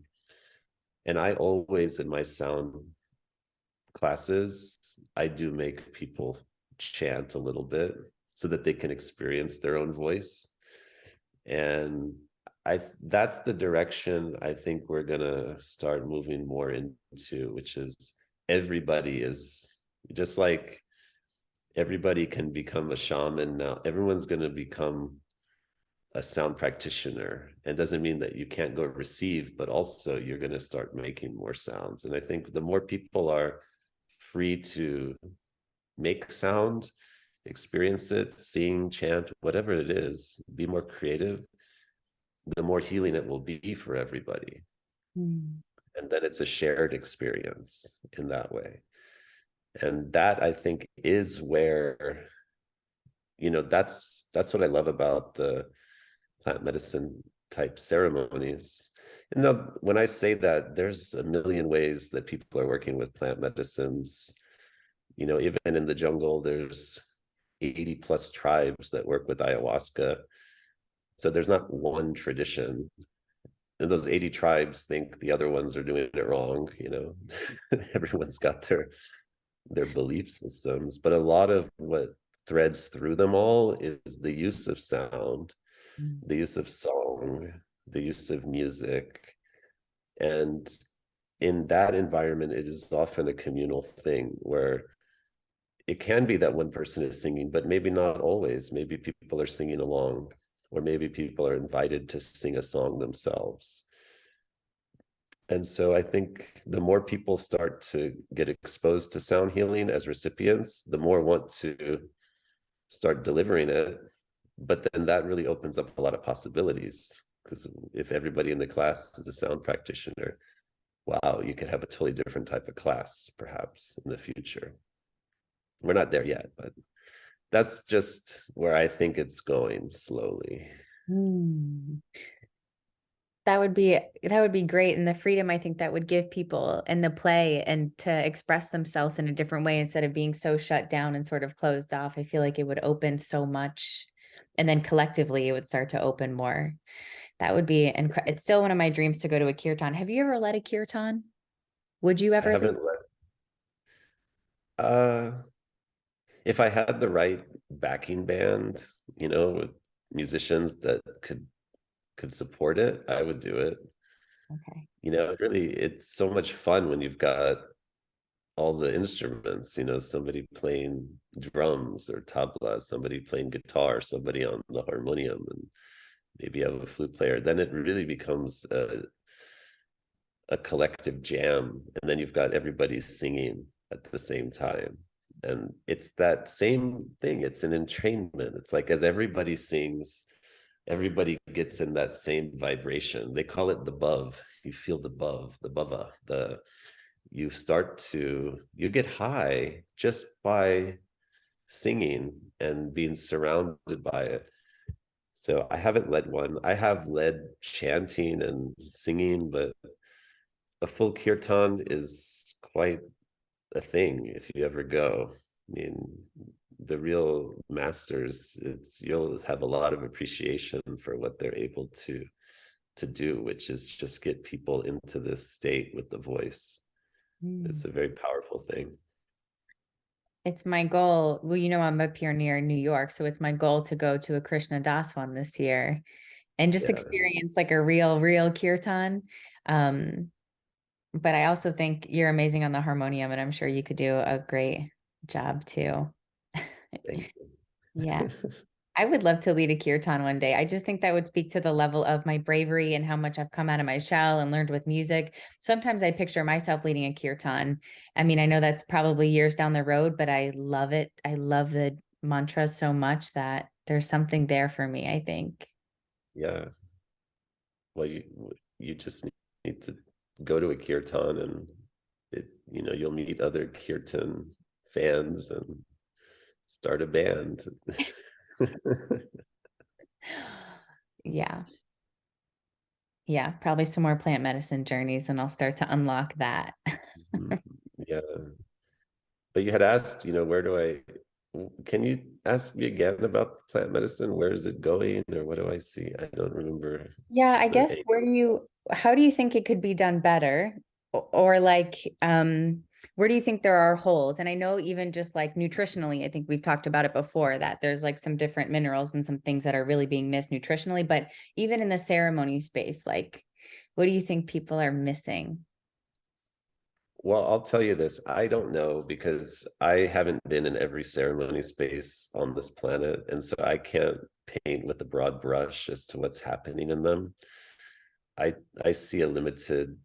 And I always, in my sound classes, I do make people chant a little bit so that they can experience their own voice. And that's the direction I think we're gonna start moving more into, which is, everybody is, just like everybody can become a shaman now, everyone's gonna become a sound practitioner. And doesn't mean that you can't go receive, but also you're going to start making more sounds. And I think the more people are free to make sound, experience it, sing, chant, whatever it is, be more creative, the more healing it will be for everybody. Mm. And then it's a shared experience in that way. And that, I think, is where, that's what I love about the plant medicine type ceremonies. And now, when I say that, there's a million ways that people are working with plant medicines. Even in the jungle, there's 80 plus tribes that work with ayahuasca. So there's not one tradition. And those 80 tribes think the other ones are doing it wrong. Everyone's got their belief systems. But a lot of what threads through them all is the use of sound, Mm. the use of song, the use of music. And in that environment, it is often a communal thing where it can be that one person is singing, but maybe not always. Maybe people are singing along, or maybe people are invited to sing a song themselves. And so I think the more people start to get exposed to sound healing as recipients, the more want to start delivering it. But then that really opens up a lot of possibilities, because if everybody in the class is a sound practitioner, wow, you could have a totally different type of class perhaps in the future. We're not there yet, but that's just where I think it's going slowly. Mm. That would be great. And the freedom I think that would give people and the play and to express themselves in a different way instead of being so shut down and sort of closed off. I feel like it would open so much. And then collectively it would start to open more. That would be incredible. It's still one of my dreams to go to a kirtan. Have you ever led a kirtan? Would you I ever lead? haven't let uh if I had the right backing band, with musicians that could support it, I would do it. Okay. It's so much fun when you've got all the instruments, somebody playing drums or tabla, somebody playing guitar, somebody on the harmonium, and maybe you have a flute player. Then it really becomes a collective jam. And then you've got everybody singing at the same time. And it's that same thing. It's an entrainment. It's like as everybody sings, everybody gets in that same vibration. They call it the buzz. You feel the bava, you get high just by singing and being surrounded by it. So I haven't led one. I have led chanting and singing, but a full kirtan is quite a thing if you ever go. I mean, the real masters, you'll have a lot of appreciation for what they're able to do, which is just get people into this state with the voice. Mm. It's a very powerful thing. It's my goal. Well, I'm up here near New York, so it's my goal to go to a Krishna Das one this year and just Yeah, experience like a real kirtan. Um, but I also think you're amazing on the harmonium, and I'm sure you could do a great job too. thank Yeah, you. I would love to lead a kirtan one day. I just think that would speak to the level of my bravery and how much I've come out of my shell and learned with music. Sometimes I picture myself leading a kirtan. I mean, I know that's probably years down the road, but I love it. I love the mantras so much that there's something there for me, I think. Yeah, well, you just need to go to a kirtan, and you'll meet other kirtan fans and start a band. Yeah. Yeah, probably some more plant medicine journeys and I'll start to unlock that. Mhm. Yeah, but you had asked, where do I? Can you ask me again about the plant medicine? Where is it going, or what do I see? I don't remember Yeah, I the guess how do you think it could be done better? Or like, where do you think there are holes? And I know even just like nutritionally, I think we've talked about it before that there's like some different minerals and some things that are really being missed nutritionally, but even in the ceremony space, like, what do you think people are missing? Well, I'll tell you this. I don't know because I haven't been in every ceremony space on this planet. And so I can't paint with a broad brush as to what's happening in them. I I see a limited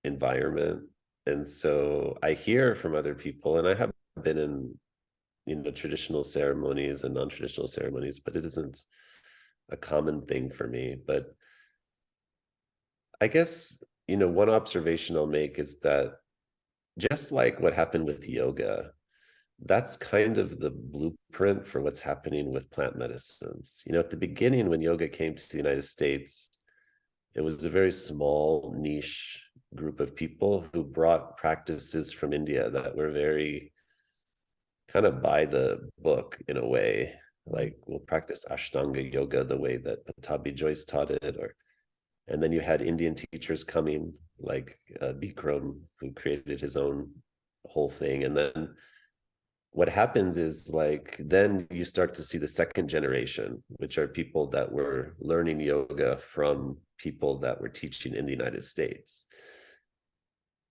environment. And so I hear from other people, and I have been in, traditional ceremonies and non-traditional ceremonies, but it isn't a common thing for me. But I guess, one observation I'll make is that just like what happened with yoga, that's kind of the blueprint for what's happening with plant medicines. At the beginning, when yoga came to the United States, it was a very small niche group of people who brought practices from India that were very kind of by the book in a way. Like we'll practice Ashtanga yoga the way that Patabi Joyce taught it, and then you had Indian teachers coming, like Bikram, who created his own whole thing, and then what happens is like then you start to see the second generation, which are people that were learning yoga from people that were teaching in the United States.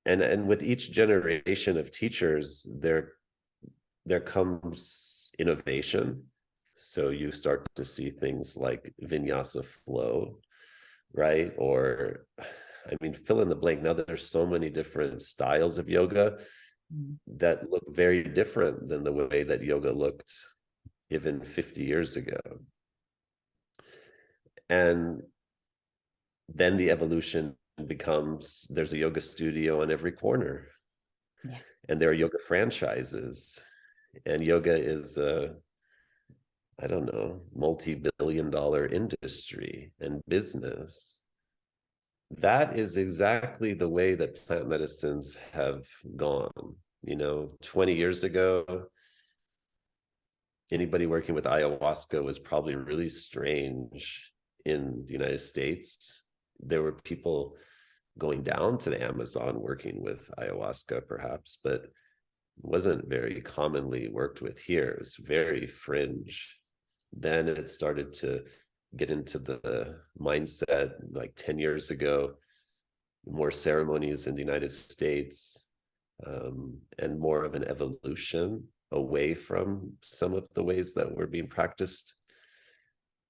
And with each generation of teachers, there comes innovation. So you start to see things like vinyasa flow, right? Or I mean, fill in the blank. Now there's so many different styles of yoga Mm. that look very different than the way that yoga looked even 50 years ago. And then the evolution becomes there's a yoga studio on every corner, Yeah. and there are yoga franchises, and yoga is a, I don't know, multi-billion-dollar industry and business. That is exactly the way that plant medicines have gone. 20 years ago, anybody working with ayahuasca was probably really strange in the United States. There were people going down to the Amazon working with ayahuasca, perhaps, but wasn't very commonly worked with here. It was very fringe. Then it started to get into the mindset like 10 years ago, more ceremonies in the United States, and more of an evolution away from some of the ways that were being practiced.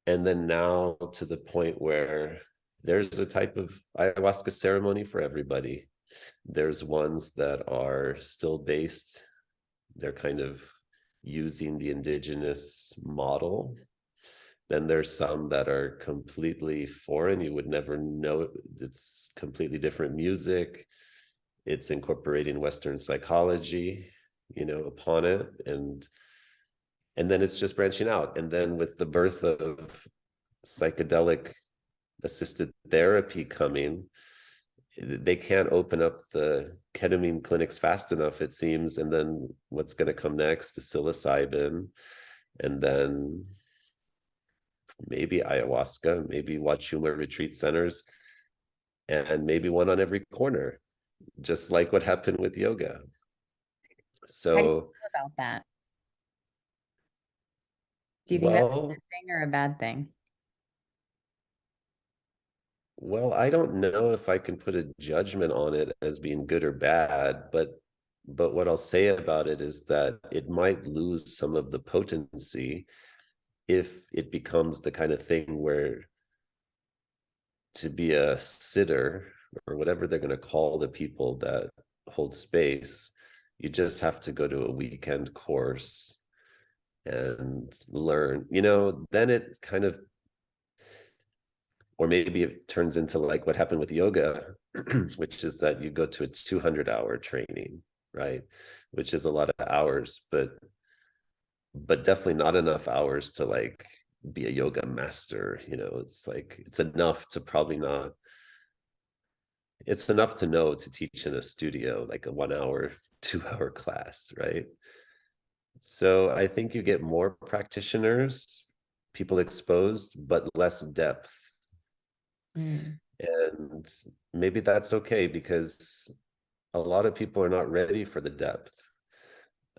And then now to the point where there's a type of ayahuasca ceremony for everybody. There's ones that are still based, they're kind of using the indigenous model. Then there's some that are completely foreign. You would never know. It's completely different music. It's incorporating Western psychology, upon it. And then it's just branching out. And then with the birth of psychedelic assisted therapy coming, they can't open up the ketamine clinics fast enough, it seems. And then what's going to come next is psilocybin, and then maybe ayahuasca, maybe Wachuma retreat centers, and maybe one on every corner, just like what happened with yoga. How do you So, feel about that? Do you think that's a well, good thing or a bad thing? well, I don't know if I can put a judgment on it as being good or bad, but what I'll say about it is that it might lose some of the potency if it becomes the kind of thing where to be a sitter or whatever they're going to call the people that hold space, you just have to go to a weekend course and learn, then it kind of, or maybe it turns into like what happened with yoga, which is that you go to a 200-hour training, right? Which is a lot of hours, but definitely not enough hours to like be a yoga master. It's like it's enough to probably not, it's enough to know to teach in a studio like a 1 hour 2 hour class, right? So I think you get more practitioners, people exposed, but less depth. Mm. And maybe that's okay, because a lot of people are not ready for the depth.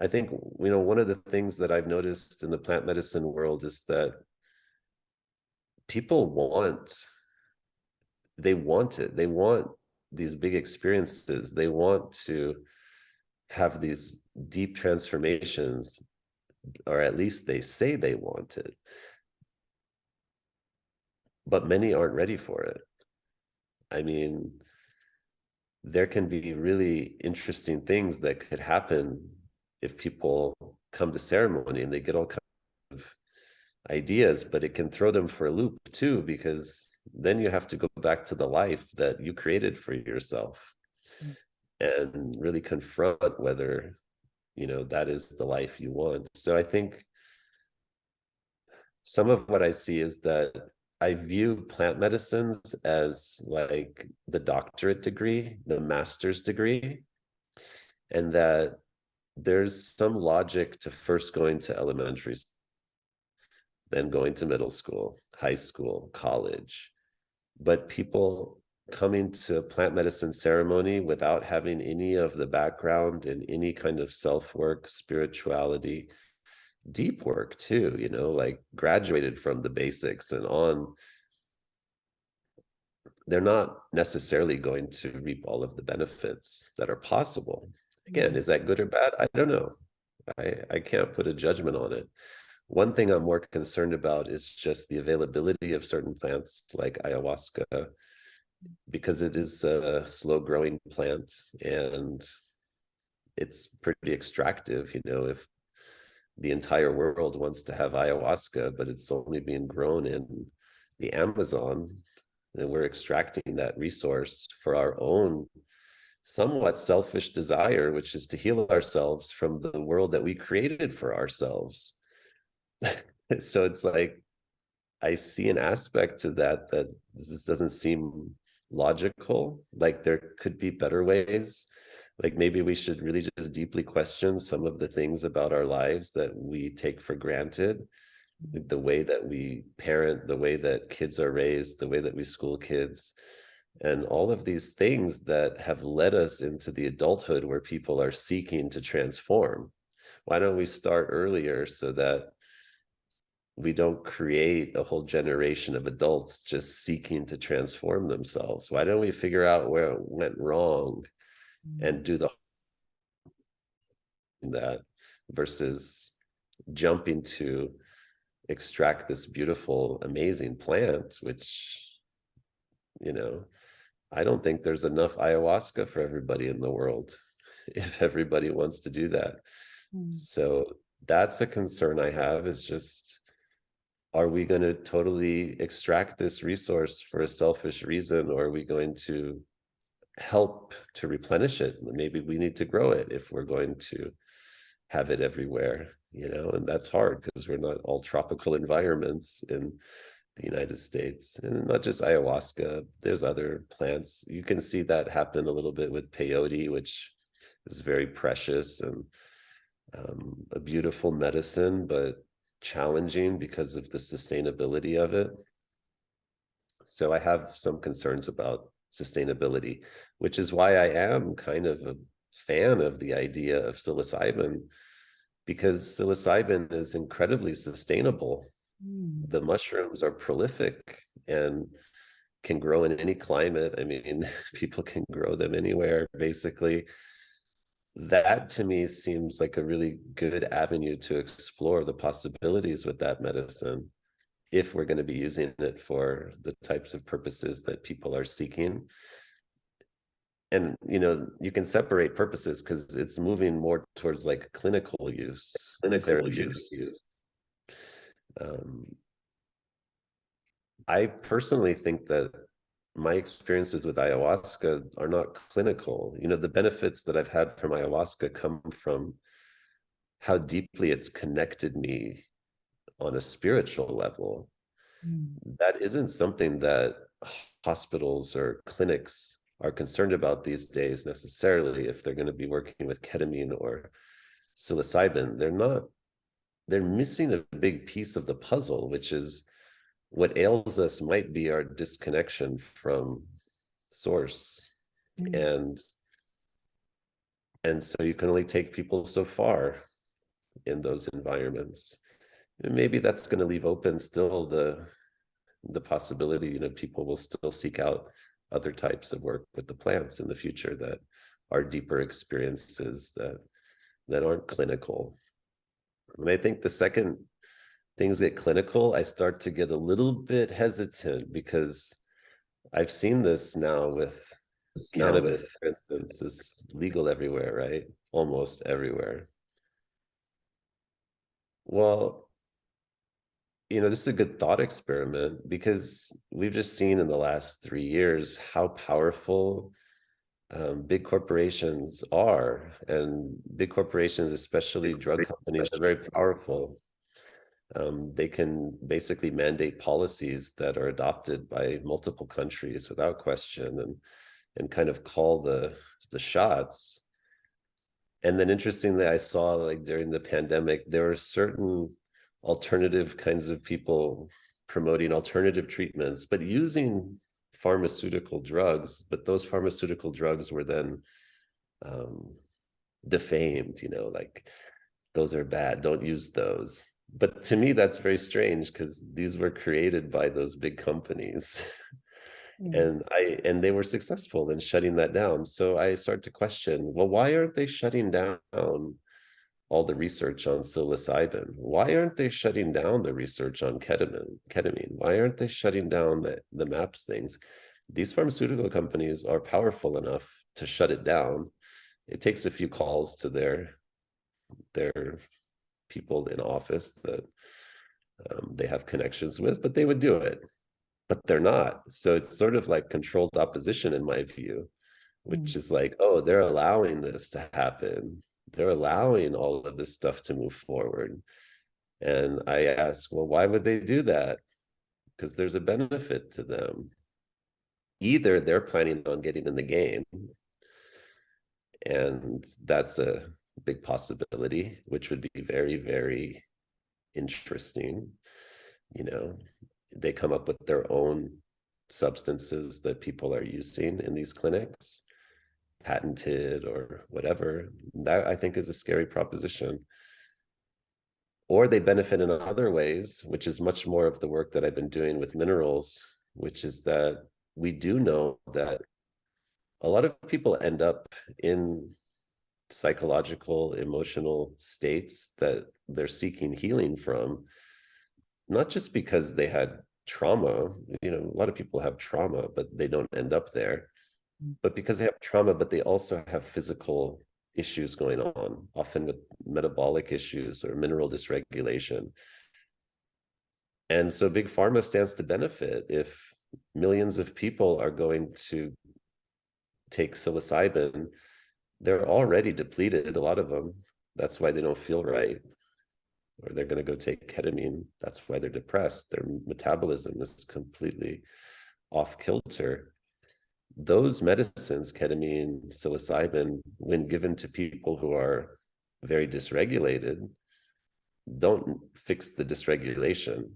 I think, one of the things that I've noticed in the plant medicine world is that people they want it. They want these big experiences. They want to have these deep transformations, or at least they say they want it. But many aren't ready for it. I mean, there can be really interesting things that could happen if people come to ceremony and they get all kinds of ideas, but it can throw them for a loop too, because then you have to go back to the life that you created for yourself Mm. and really confront whether, that is the life you want. So I think some of what I see is that I view plant medicines as like the doctorate degree, the master's degree, and that there's some logic to first going to elementary, then going to middle school, high school, college. But people coming to a plant medicine ceremony without having any of the background in any kind of self-work, spirituality, deep work too, like graduated from the basics and on, they're not necessarily going to reap all of the benefits that are possible. Again, Mm. is that good or bad? I don't know. I can't put a judgment on it. One thing I'm more concerned about is just the availability of certain plants like ayahuasca because it is a slow growing plant and it's pretty extractive. If the entire world wants to have ayahuasca, but it's only being grown in the Amazon, and we're extracting that resource for our own somewhat selfish desire, which is to heal ourselves from the world that we created for ourselves. So it's like, I see an aspect to that this doesn't seem logical. Like there could be better ways. Like maybe we should really just deeply question some of the things about our lives that we take for granted, the way that we parent, the way that kids are raised, the way that we school kids, and all of these things that have led us into the adulthood where people are seeking to transform. Why don't we start earlier so that we don't create a whole generation of adults just seeking to transform themselves? Why don't we figure out where it went wrong and do that versus jumping to extract this beautiful, amazing plant, which, I don't think there's enough ayahuasca for everybody in the world if everybody wants to do that. So that's a concern I have, is just, are we going to totally extract this resource for a selfish reason, or are we going to help to replenish it? Maybe we need to grow it if we're going to have it everywhere, and that's hard because we're not all tropical environments in the United States. And not just ayahuasca, there's other plants. You can see that happen a little bit with peyote, which is very precious and a beautiful medicine, but challenging because of the sustainability of it. So I have some concerns about sustainability, which is why I am kind of a fan of the idea of psilocybin, because psilocybin is incredibly sustainable. The mushrooms are prolific and can grow in any climate. I mean, people can grow them anywhere, basically. That to me seems like a really good avenue to explore the possibilities with that medicine, if we're going to be using it for the types of purposes that people are seeking. And you can separate purposes because it's moving more towards like clinical use, therapeutic use. I personally think that my experiences with ayahuasca are not clinical. The benefits that I've had from ayahuasca come from how deeply it's connected me on a spiritual level. That isn't something that hospitals or clinics are concerned about these days necessarily. If they're going to be working with ketamine or psilocybin, they're missing a big piece of the puzzle, which is what ails us might be our disconnection from source. And so you can only take people so far in those environments. And maybe that's going to leave open still the possibility, people will still seek out other types of work with the plants in the future that are deeper experiences that aren't clinical. And I think the second things get clinical, I start to get a little bit hesitant, because I've seen this now with cannabis, for instance, is legal everywhere, right? Almost everywhere. Well, this is a good thought experiment, because we've just seen in the last 3 years how powerful big corporations are, and big corporations, especially drug companies, are very powerful. They can basically mandate policies that are adopted by multiple countries without question, and kind of call the shots. And then interestingly, I saw, like, during the pandemic, there were certain alternative kinds of people promoting alternative treatments, but using pharmaceutical drugs. But those pharmaceutical drugs were then defamed, like, those are bad, don't use those. But to me, that's very strange, because these were created by those big companies. And they were successful in shutting that down. So I start to question, well, why aren't they shutting down all the research on psilocybin? Why aren't they shutting down the research on ketamine? Why aren't they shutting down the MAPS things? these pharmaceutical companies are powerful enough to shut it down. It takes a few calls to their people in office that they have connections with, but they would do it. But they're not. So it's sort of like controlled opposition in my view, Mm. which is like, oh, they're allowing this to happen. They're allowing all of this stuff to move forward. And I ask, well, why would they do that? Because there's a benefit to them. Either they're planning on getting in the game, and that's a big possibility, which would be very, very interesting. You know, they come up with their own substances that people are using in these clinics, patented or whatever. That I think is a scary proposition. Or they benefit in other ways, which is much more of the work that I've been doing with minerals, which is that we do know that a lot of people end up in psychological, emotional states that they're seeking healing from, not just because they had trauma. You know, a lot of people have trauma, but they don't end up there, but because they have trauma, but they also have physical issues going on, often with metabolic issues or mineral dysregulation. And so big pharma stands to benefit if millions of people are going to take psilocybin. They're already depleted, a lot of them. That's why they don't feel right. Or they're going to go take ketamine. That's why they're depressed. Their metabolism is completely off kilter. Those medicines, ketamine, psilocybin, when given to people who are very dysregulated, don't fix the dysregulation.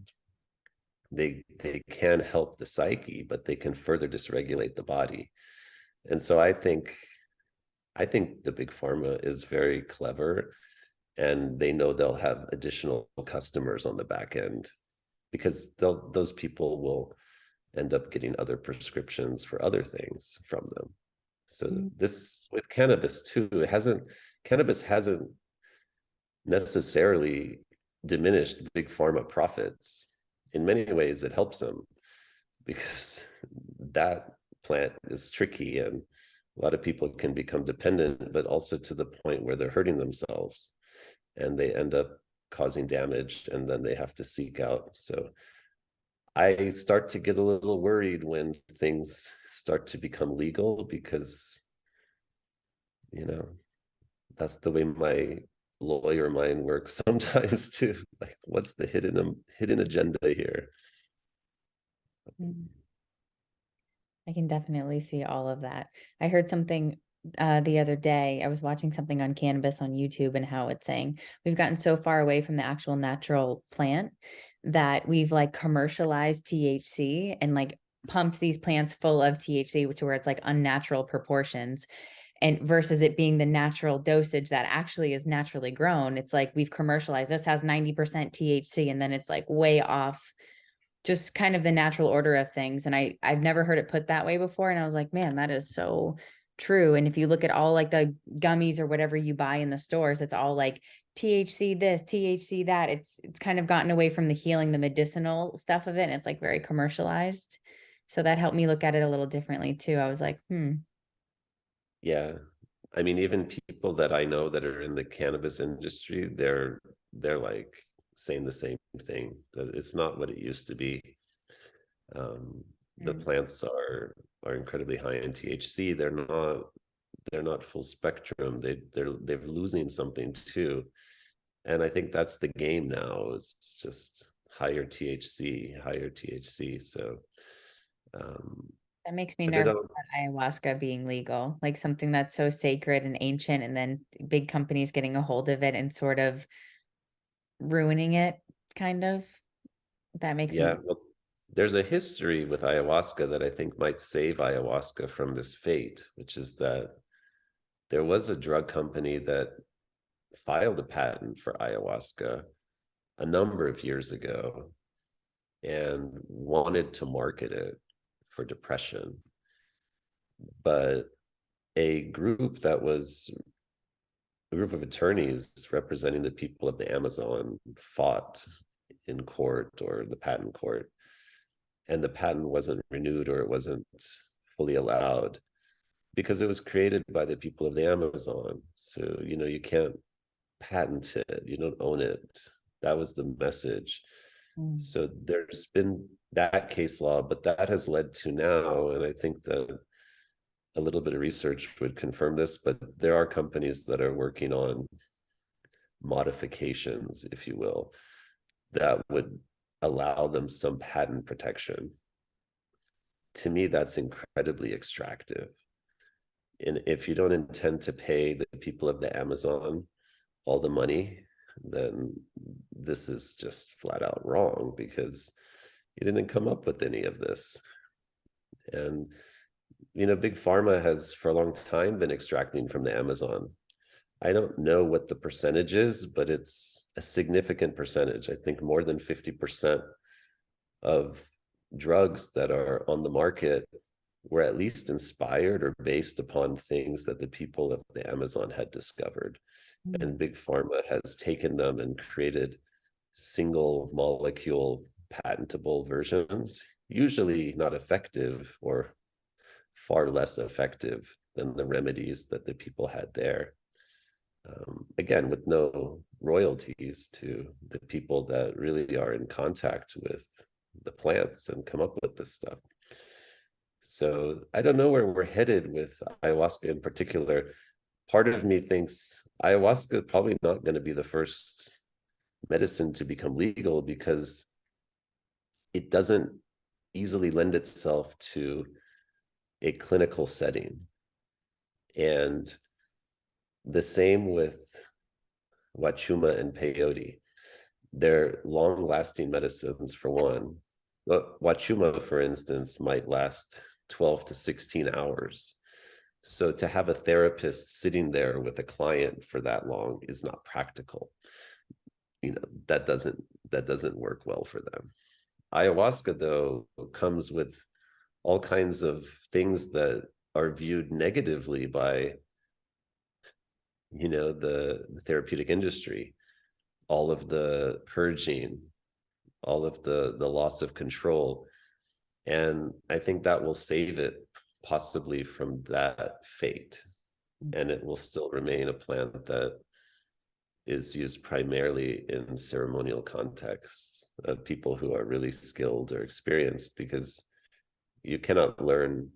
They can help the psyche, but they can further dysregulate the body. And so I think the big pharma is very clever, and they know they'll have additional customers on the back end, because those people will end up getting other prescriptions for other things from them. So Mm. this with cannabis too, cannabis hasn't necessarily diminished big pharma profits. In many ways, it helps them, because that plant is tricky, and a lot of people can become dependent, but also to the point where they're hurting themselves and they end up causing damage, and then they have to seek out. So I start to get a little worried when things start to become legal, because, you know, that's the way my lawyer mind works sometimes too. Like, what's the hidden agenda here? Mm. I can definitely see all of that. I heard something the other day. I was watching something on cannabis on YouTube and how it's saying we've gotten so far away from the actual natural plant that we've like commercialized THC and like pumped these plants full of THC, which where it's like unnatural proportions. And versus it being the natural dosage that actually is naturally grown, it's like we've commercialized this has 90% THC, and then it's like way off just kind of the natural order of things. And I've never heard it put that way before. And I was like, man, that is so true. And if you look at all like the gummies or whatever you buy in the stores, it's all like THC this, THC that. It's kind of gotten away from the healing, the medicinal stuff of it. And it's like very commercialized. So that helped me look at it a little differently too. I was like, Yeah. I mean, even people that I know that are in the cannabis industry, they're like saying the same thing, that it's not what it used to be. The mm, plants are incredibly high in THC. They're not full spectrum. They're losing something too. And I think that's the game now. It's just higher THC, higher THC. So that makes me but they nervous don't. about ayahuasca being legal, like something that's so sacred and ancient, and then big companies getting a hold of it and sort of ruining it, kind of. That makes me. Yeah, well, there's a history with ayahuasca that I think might save ayahuasca from this fate, which is that there was a drug company that filed a patent for ayahuasca a number of years ago and wanted to market it for depression. But a group of attorneys representing the people of the Amazon fought in court, or the patent court, and the patent wasn't renewed or it wasn't fully allowed because it was created by the people of the Amazon. So, you can't patent it, you don't own it. That was the message. Mm. So there's been that case law, but that has led to now, and I think that a little bit of research would confirm this, but there are companies that are working on modifications, if you will, that would allow them some patent protection. To me, that's incredibly extractive. And if you don't intend to pay the people of the Amazon all the money, then this is just flat out wrong because you didn't come up with any of this. And big pharma has for a long time been extracting from the Amazon. I don't know what the percentage is, but it's a significant percentage. I think more than 50% of drugs that are on the market were at least inspired or based upon things that the people of the Amazon had discovered. Mm. And big pharma has taken them and created single molecule patentable versions, usually not effective or far less effective than the remedies that the people had there. Again, with no royalties to the people that really are in contact with the plants and come up with this stuff. So I don't know where we're headed with ayahuasca in particular. Part of me thinks ayahuasca is probably not going to be the first medicine to become legal because it doesn't easily lend itself to a clinical setting. And the same with wachuma and peyote. They're long-lasting medicines for one. Wachuma, for instance, might last 12 to 16 hours. So to have a therapist sitting there with a client for that long is not practical. That doesn't work well for them. Ayahuasca, though, comes with all kinds of things that are viewed negatively by the therapeutic industry, all of the purging, all of the loss of control. And I think that will save it possibly from that fate. And it will still remain a plant that is used primarily in ceremonial contexts of people who are really skilled or experienced, because you cannot learn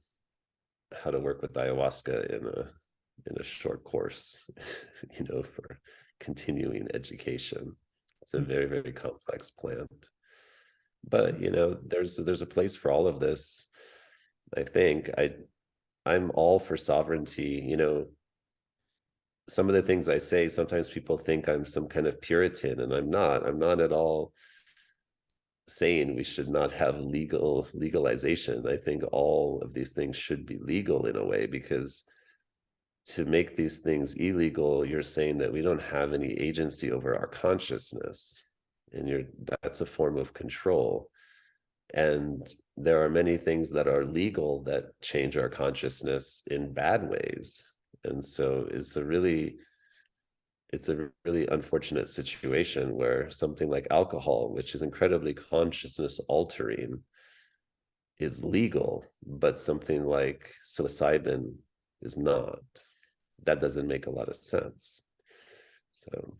how to work with ayahuasca in a short course, for continuing education. It's a very, very complex plant. But there's a place for all of this. I think I'm all for sovereignty. Some of the things I say, sometimes people think I'm some kind of Puritan, and I'm not. I'm not at all saying we should not have legalization. I think all of these things should be legal in a way, because to make these things illegal, you're saying that we don't have any agency over our consciousness, and that's a form of control. And there are many things that are legal that change our consciousness in bad ways. And so it's a really unfortunate situation where something like alcohol, which is incredibly consciousness altering, is legal, but something like psilocybin is not. That doesn't make a lot of sense. So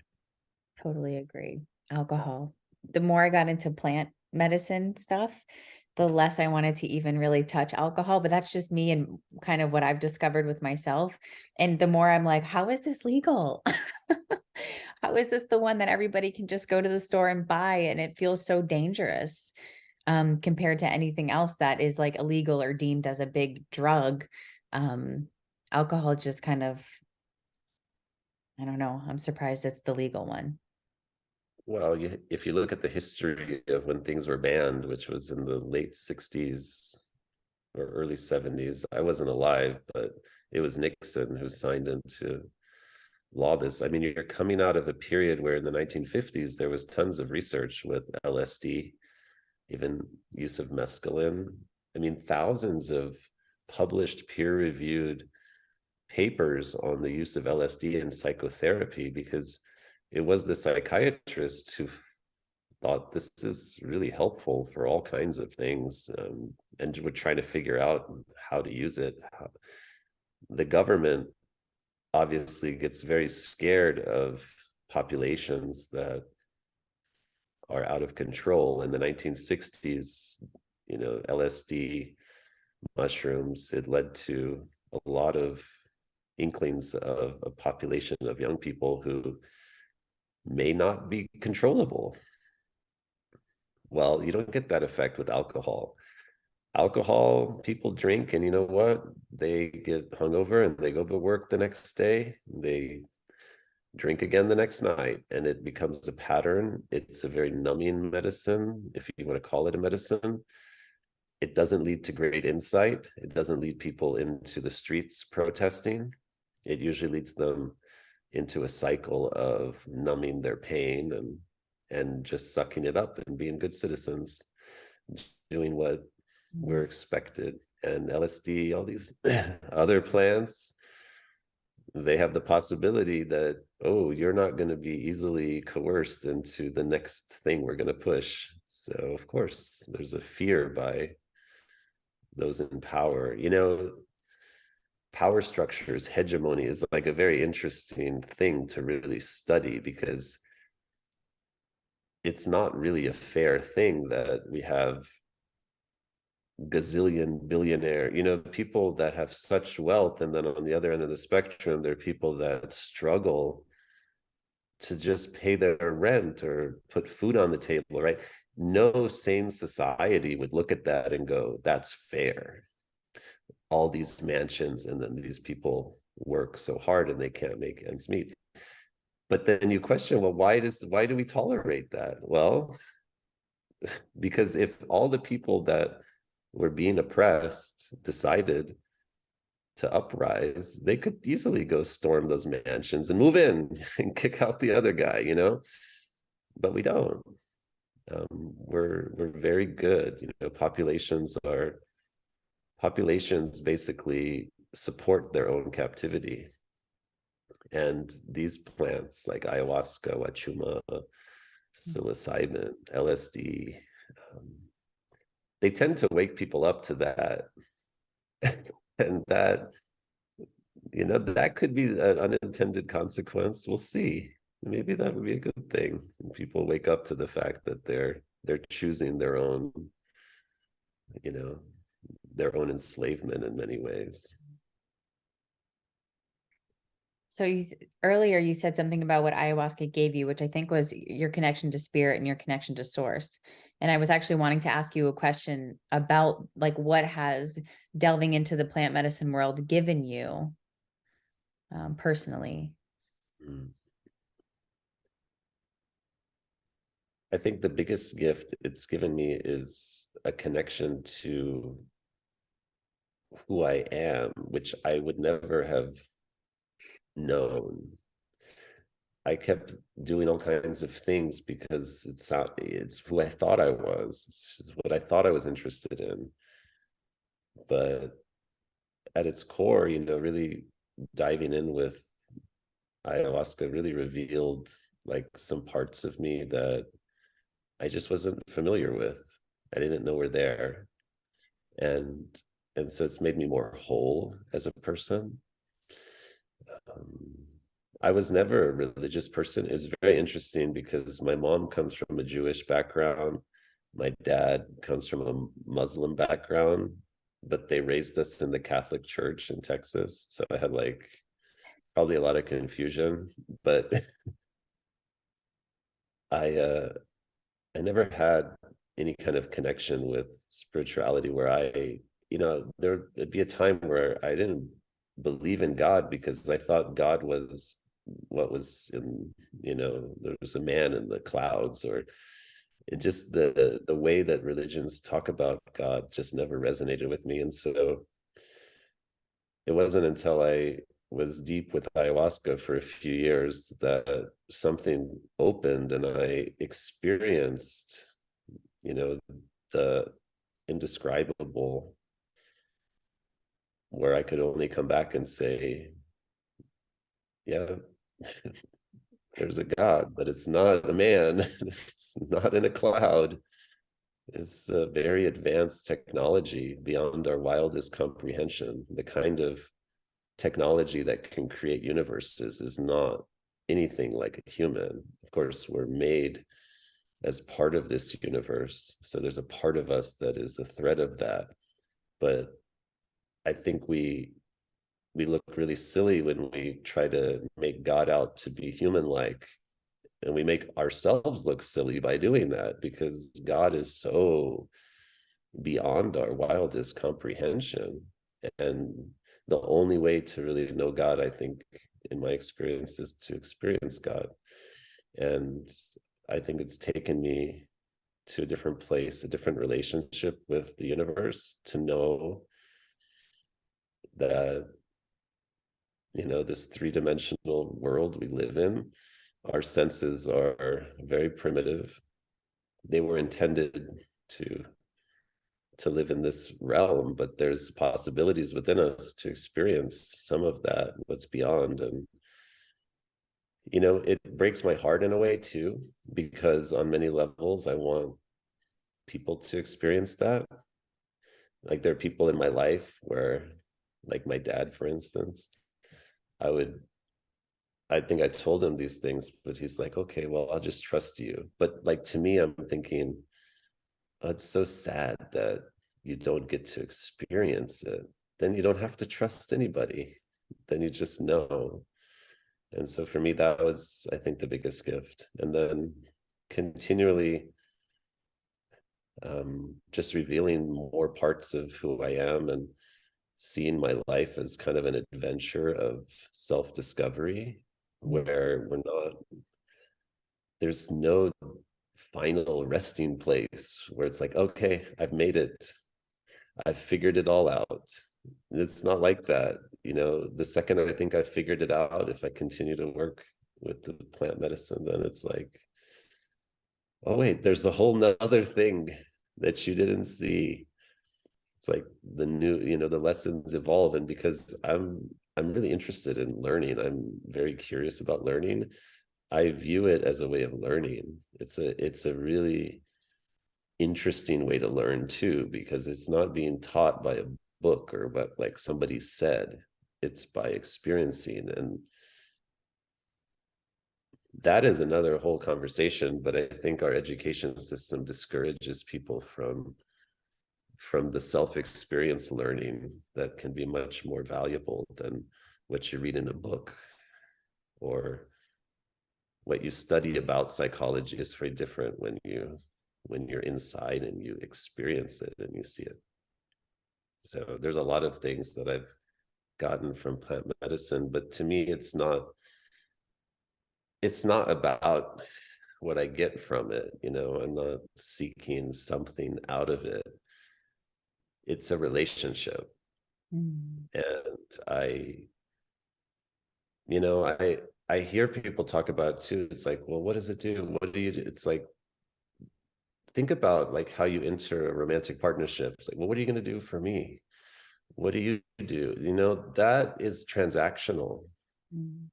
Totally agree. Alcohol. The more I got into plant medicine stuff, the less I wanted to even really touch alcohol, but that's just me and kind of what I've discovered with myself. And the more I'm like, how is this legal? How is this the one that everybody can just go to the store and buy? And it feels so dangerous, compared to anything else that is like illegal or deemed as a big drug. Um, Alcohol just kind of, I don't know. I'm surprised it's the legal one. well, if you look at the history of when things were banned, which was in the late 60s or early 70s, I wasn't alive, but it was Nixon who signed into law this. I mean, you're coming out of a period where in the 1950s, there was tons of research with LSD, even use of mescaline. I mean, thousands of published peer-reviewed papers on the use of LSD in psychotherapy, because it was the psychiatrist who thought this is really helpful for all kinds of things, and would try to figure out how to use it. The government obviously gets very scared of populations that are out of control. In the 1960s, LSD, mushrooms, it led to a lot of inklings of a population of young people who may not be controllable. Well, you don't get that effect with alcohol. Alcohol, people drink, and you know what? They get hungover and they go to work the next day. They drink again the next night, and it becomes a pattern. It's a very numbing medicine, if you want to call it a medicine. It doesn't lead to great insight. It doesn't lead people into the streets protesting. It usually leads them into a cycle of numbing their pain and just sucking it up and being good citizens, doing what we're expected. And LSD, all these other plants, they have the possibility that, oh, you're not going to be easily coerced into the next thing we're going to push. So of course there's a fear by those in power. Power structures, hegemony is like a very interesting thing to really study, because it's not really a fair thing that we have gazillion billionaire, people that have such wealth, and then on the other end of the spectrum, there are people that struggle to just pay their rent or put food on the table, right? No sane society would look at that and go, that's fair. All these mansions, and then these people work so hard and they can't make ends meet. But then you question, well, why do we tolerate that? Well, because if all the people that were being oppressed decided to uprise, they could easily go storm those mansions and move in and kick out the other guy, but we don't. We're very good. Populations basically support their own captivity. And these plants like ayahuasca, wachuma, psilocybin, LSD, they tend to wake people up to that. And that could be an unintended consequence. We'll see. Maybe that would be a good thing. People wake up to the fact that they're choosing their own, their own enslavement in many ways. So earlier you said something about what ayahuasca gave you, which I think was your connection to spirit and your connection to source. And I was actually wanting to ask you a question about like what has delving into the plant medicine world given you personally. I think the biggest gift it's given me is a connection to who I am, which I would never have known. I kept doing all kinds of things because it's who I thought I was. It's what I thought I was interested in. But at its core, really diving in with ayahuasca really revealed like some parts of me that I just wasn't familiar with. I didn't know were there. And so it's made me more whole as a person. I was never a religious person. It was very interesting because my mom comes from a Jewish background. My dad comes from a Muslim background, but they raised us in the Catholic Church in Texas. So I had like probably a lot of confusion, but I never had any kind of connection with spirituality where there'd be a time where I didn't believe in God because I thought God was what was in, there was a man in the clouds, or it just the way that religions talk about God just never resonated with me. And so it wasn't until I was deep with ayahuasca for a few years that something opened and I experienced, the indescribable, where I could only come back and say, yeah, there's a God, but it's not a man. It's not in a cloud. It's a very advanced technology beyond our wildest comprehension. The kind of technology that can create universes is not anything like a human. Of course, we're made as part of this universe. So there's a part of us that is the thread of that. But I think we look really silly when we try to make God out to be human-like. And we make ourselves look silly by doing that, because God is so beyond our wildest comprehension. And the only way to really know God, I think, in my experience, is to experience God. And I think it's taken me to a different place, a different relationship with the universe, to know that, you know, this three-dimensional world we live in, our senses are very primitive. They were intended to live in this realm, but there's possibilities within us to experience some of that, what's beyond. And you know, it breaks my heart in a way too, because on many levels I want people to experience that. Like, there are people in my life where, like my dad, for instance, I would, I think I told him these things, but he's like, okay, well, I'll just trust you. But like, to me, I'm thinking, oh, it's so sad that you don't get to experience it. Then you don't have to trust anybody. Then you just know. And so for me, that was, I think, the biggest gift. And then continually just revealing more parts of who I am, and seeing my life as kind of an adventure of self-discovery, where we're not, there's no final resting place where it's like, okay, I've made it, I've figured it all out. It's not like that. You know, the second I think I figured it out, if I continue to work with the plant medicine, then it's like, oh wait, there's a whole nother thing that you didn't see. It's like the new, you know, the lessons evolve. And because I'm really interested in learning, I'm very curious about learning, I view it as a way of learning. It's a really interesting way to learn too, because it's not being taught by a book or what like somebody said. It's by experiencing. And that is another whole conversation. But I think our education system discourages people from the self-experience learning that can be much more valuable than what you read in a book, or what you study about psychology is very different when you're inside and you experience it and you see it. So there's a lot of things that I've gotten from plant medicine, but to me, it's not about what I get from it. You know, I'm not seeking something out of it. It's a relationship. Mm. And you know, I hear people talk about it too. It's like, well, what does it do? What do you do? It's like, think about like how you enter a romantic partnership. It's like, well, what are you going to do for me? What do you do? You know, that is transactional. Mm.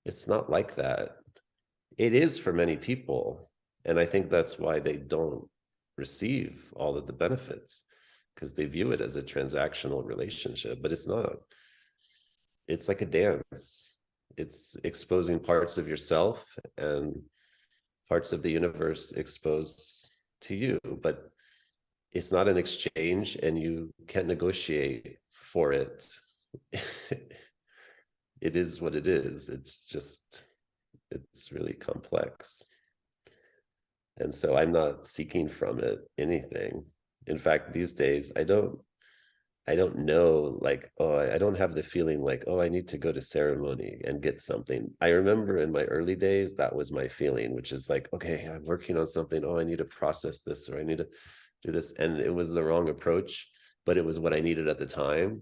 It's not like that. It is for many people. And I think that's why they don't receive all of the benefits, because they view it as a transactional relationship, but it's not. It's like a dance. It's exposing parts of yourself and parts of the universe exposed to you, but it's not an exchange, and you can't negotiate for it. It is what it is. It's really complex. And so I'm not seeking from it anything. In fact, these days, I don't know, like, oh, I don't have the feeling like, oh, I need to go to ceremony and get something. I remember in my early days, that was my feeling, which is like, okay, I'm working on something. Oh, I need to process this, or I need to do this. And it was the wrong approach, but it was what I needed at the time.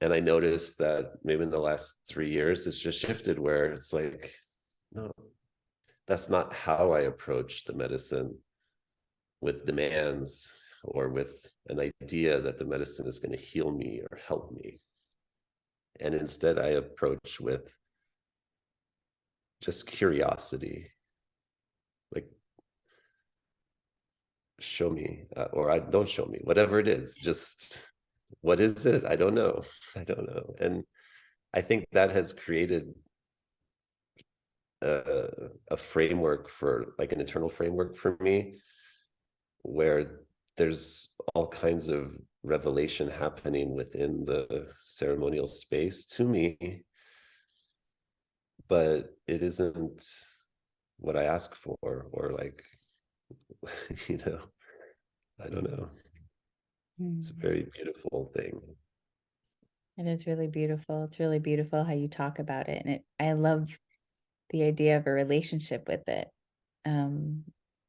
And I noticed that maybe in the last 3 years, it's just shifted, where it's like, no, that's not how I approach the medicine, with demands or with an idea that the medicine is going to heal me or help me. And instead, I approach with just curiosity, like show me, or I don't show me, whatever it is, just what is it? I don't know. I don't know. And I think that has created a framework for like an internal framework for me where there's all kinds of revelation happening within the ceremonial space to me, but it isn't what I ask for, or like, you know, I don't know. It's a Mm. very beautiful thing. It is really beautiful. It's really beautiful how you talk about it. And I love the idea of a relationship with it. Um,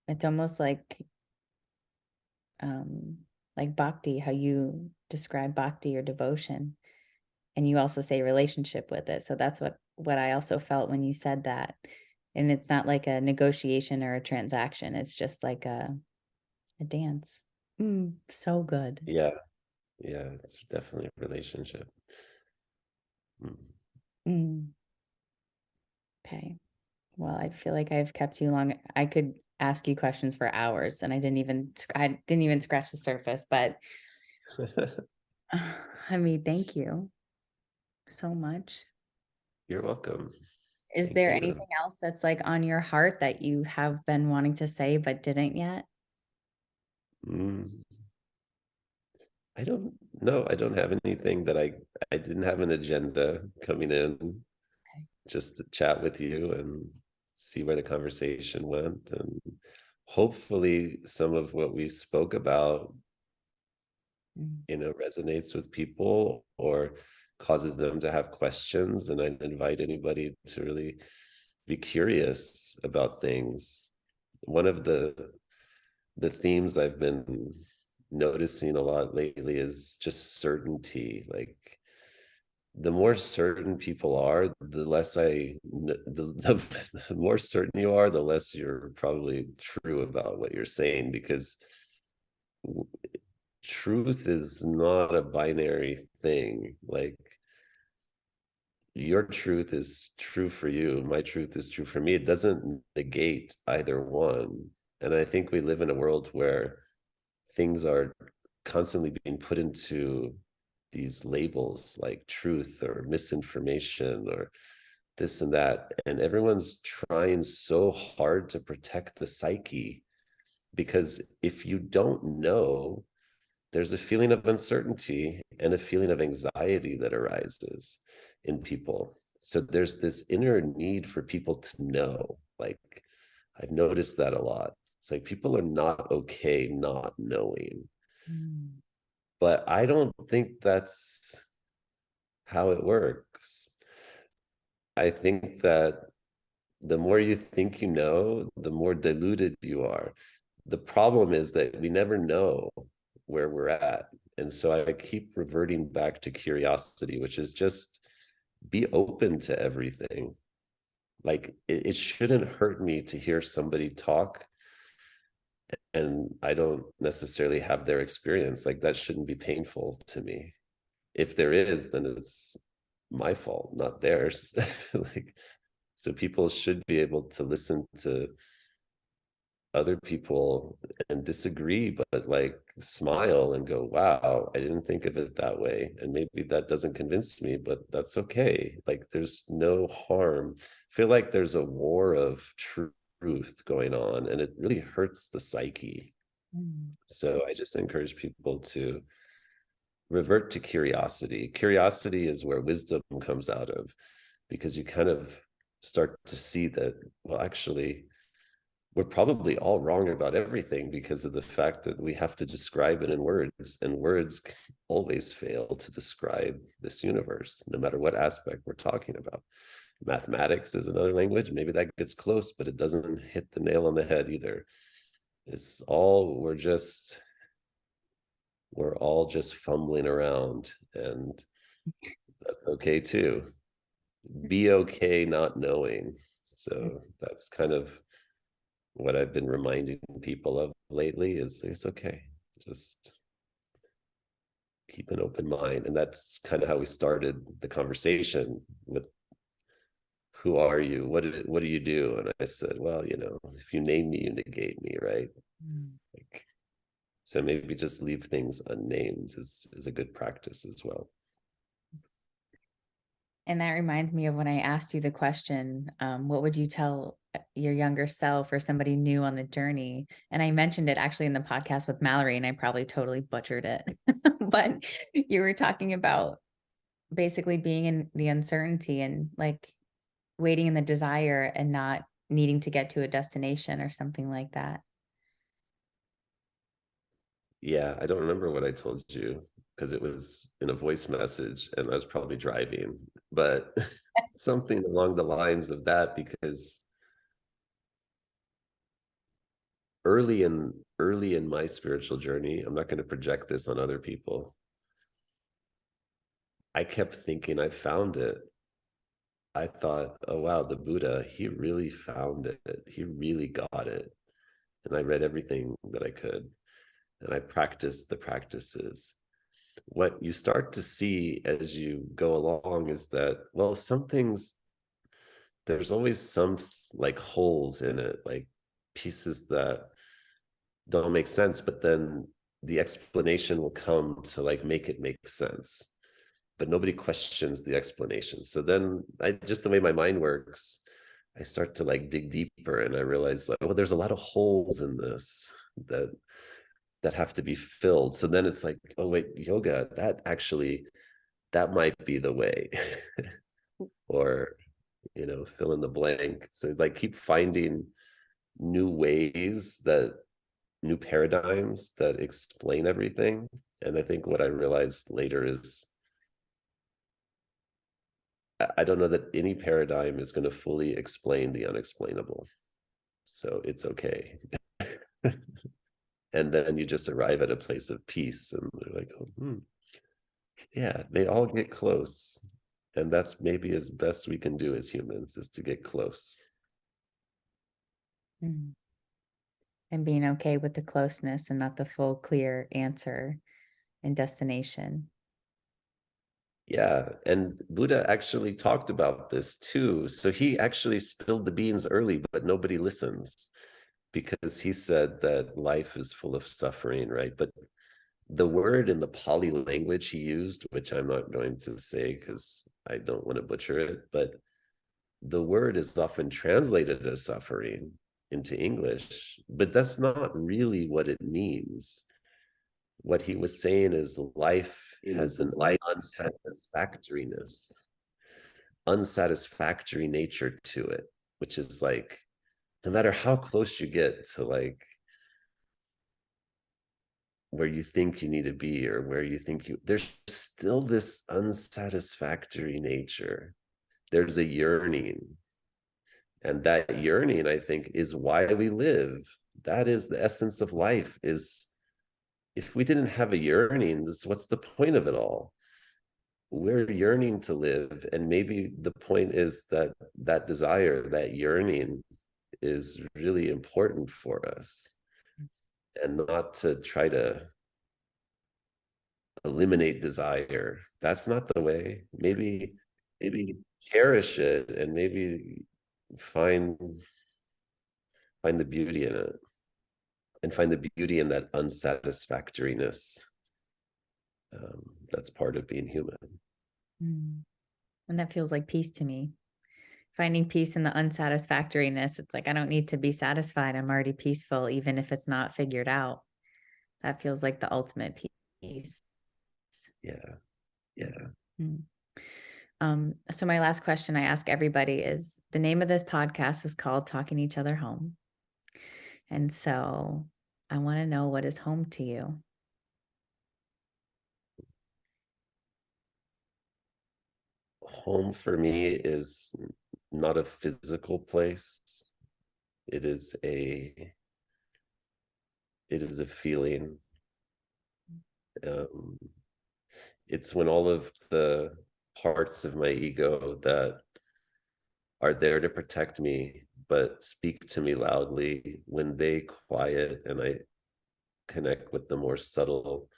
it's almost um, like bhakti, how you describe bhakti or devotion, and you also say relationship with it. So that's what I also felt when you said that. And it's not like a negotiation or a transaction. It's just like a dance. So good. Yeah, yeah, it's definitely a relationship. Mm. Mm, okay. Well, I feel like I've kept you long. I could ask you questions for hours, and I didn't even scratch the surface. But I mean, thank you so much. You're welcome. Is Thank there you. anything else that's like on your heart that you have been wanting to say but didn't yet? Mm. I don't know. I don't have anything that I didn't have an agenda coming in, Okay. just to chat with you and see where the conversation went. And hopefully some of what we spoke about, Mm, resonates with people or causes them to have questions. And I invite anybody to really be curious about things. One of the themes I've been noticing a lot lately is just certainty. Like the more certain people are, the less the more certain you are, the less you're probably true about what you're saying, because truth is not a binary thing. Like your truth is true for you, my truth is true for me. It doesn't negate either one. And I think we live in a world where things are constantly being put into these labels like truth or misinformation or this and that. And everyone's trying so hard to protect the psyche, because if you don't know, there's a feeling of uncertainty and a feeling of anxiety that arises in people. So there's this inner need for people to know. Like I've noticed that a lot. It's like people are not okay not knowing. mm, But I don't think that's how it works. I think that the more you think you know, the more diluted you are. The problem is that we never know where we're at. And so I keep reverting back to curiosity, which is just be open to everything. Like it shouldn't hurt me to hear somebody talk and I don't necessarily have their experience. Like that shouldn't be painful to me. If there is, then it's my fault, not theirs. Like, so people should be able to listen to other people and disagree, but like smile and go, wow, I didn't think of it that way. And maybe that doesn't convince me, but that's okay. Like there's no harm. I feel like there's a war of truth going on, and it really hurts the psyche. mm, So I just encourage people to revert to curiosity. Curiosity is where wisdom comes out of, because you kind of start to see that, well, actually, we're probably all wrong about everything because of the fact that we have to describe it in words, and words always fail to describe this universe, no matter what aspect we're talking about. Mathematics is another language. Maybe that gets close, but it doesn't hit the nail on the head either. It's all, we're all just fumbling around, and that's okay too. Be okay not knowing. mm. So that's kind of what I've been reminding people of lately, is it's okay. Just keep an open mind. And that's kind of how we started the conversation with who are you? What do you do? And I said, well, if you name me, you negate me, right? Mm. Like, so maybe just leave things unnamed is a good practice as well. And that reminds me of when I asked you the question, what would you tell your younger self or somebody new on the journey? And I mentioned it actually in the podcast with Mallory, and I probably totally butchered it. But you were talking about basically being in the uncertainty and like waiting in the desire and not needing to get to a destination or something like that. Yeah, I don't remember what I told you because it was in a voice message and I was probably driving, but something along the lines of that, because early in my spiritual journey, I'm not going to project this on other people. I kept thinking I found it. I thought, oh wow, the Buddha, he really found it. He really got it. And I read everything that I could and I practiced the practices. What you start to see as you go along is that, well, some things, there's always some like holes in it, like pieces that don't make sense, but then the explanation will come to like make it make sense. But nobody questions the explanation. So then I just the way my mind works, I start to like dig deeper and I realize like, oh, there's a lot of holes in this that have to be filled. So then it's like, oh wait, yoga, that might be the way. Or, fill in the blank. So like keep finding new ways, that new paradigms that explain everything. And I think what I realized later is I don't know that any paradigm is going to fully explain the unexplainable. So it's okay. And then you just arrive at a place of peace and they're like, oh, yeah, they all get close. And that's maybe as best we can do as humans, is to get close. Mm. And being okay with the closeness and not the full clear answer and destination. Yeah, and Buddha actually talked about this too. So he actually spilled the beans early, but nobody listens because he said that life is full of suffering, right? But the word in the Pali language he used, which I'm not going to say because I don't want to butcher it, but the word is often translated as suffering into English, but that's not really what it means. What he was saying is life has an unsatisfactory nature to it, which is like, no matter how close you get to like where you think you need to be or where you think there's still this unsatisfactory nature. There's a yearning. And that yearning, I think, is why we live. That is the essence of life. Is if we didn't have a yearning, what's the point of it all? We're yearning to live, and maybe the point is that that desire, that yearning, is really important for us, and not to try to eliminate desire. That's not the way. Maybe cherish it, and maybe find find the beauty in it, and find the beauty in that unsatisfactoriness. That's part of being human. Mm. And that feels like peace to me. Finding peace in the unsatisfactoriness. It's like I don't need to be satisfied. I'm already peaceful, even if it's not figured out. That feels like the ultimate peace. Yeah, yeah. Mm. So my last question I ask everybody is, the name of this podcast is called Talking Each Other Home. And so I want to know, what is home to you? Home for me is not a physical place. It is a feeling. Um, it's when all of the parts of my ego that are there to protect me but speak to me loudly, when they quiet and I connect with the more subtle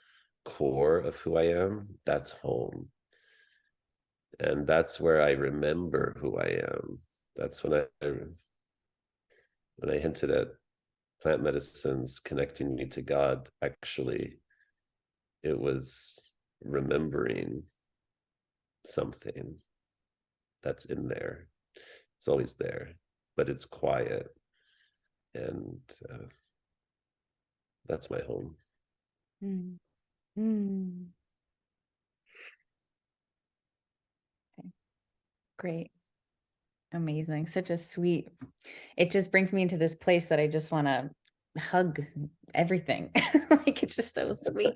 core of who I am, that's home. And that's where I remember who I am. That's when I hinted at plant medicines connecting me to God. Actually, it was remembering something that's in there. It's always there, but it's quiet, and that's my home. Mm. Mm. Okay. Great. Amazing. Such a sweet, it just brings me into this place that I just want to hug everything. Like it's just so sweet.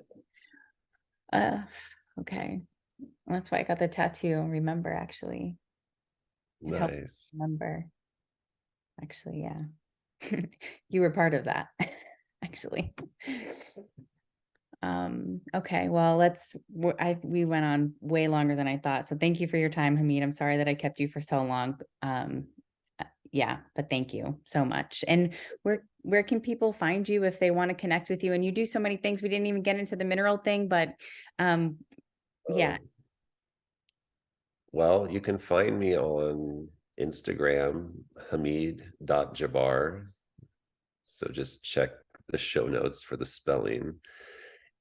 Uh, okay. That's why I got the tattoo. Remember, actually. It helps Nice. remember. Actually, yeah. You were part of that, actually. Okay, well, we went on way longer than I thought. So thank you for your time, Hamid. I'm sorry that I kept you for so long. Yeah, but thank you so much. And where can people find you if they want to connect with you? And you do so many things. We didn't even get into the mineral thing, but um, yeah. Oh, well, you can find me on Instagram, Hamid.Jabbar. So just check the show notes for the spelling.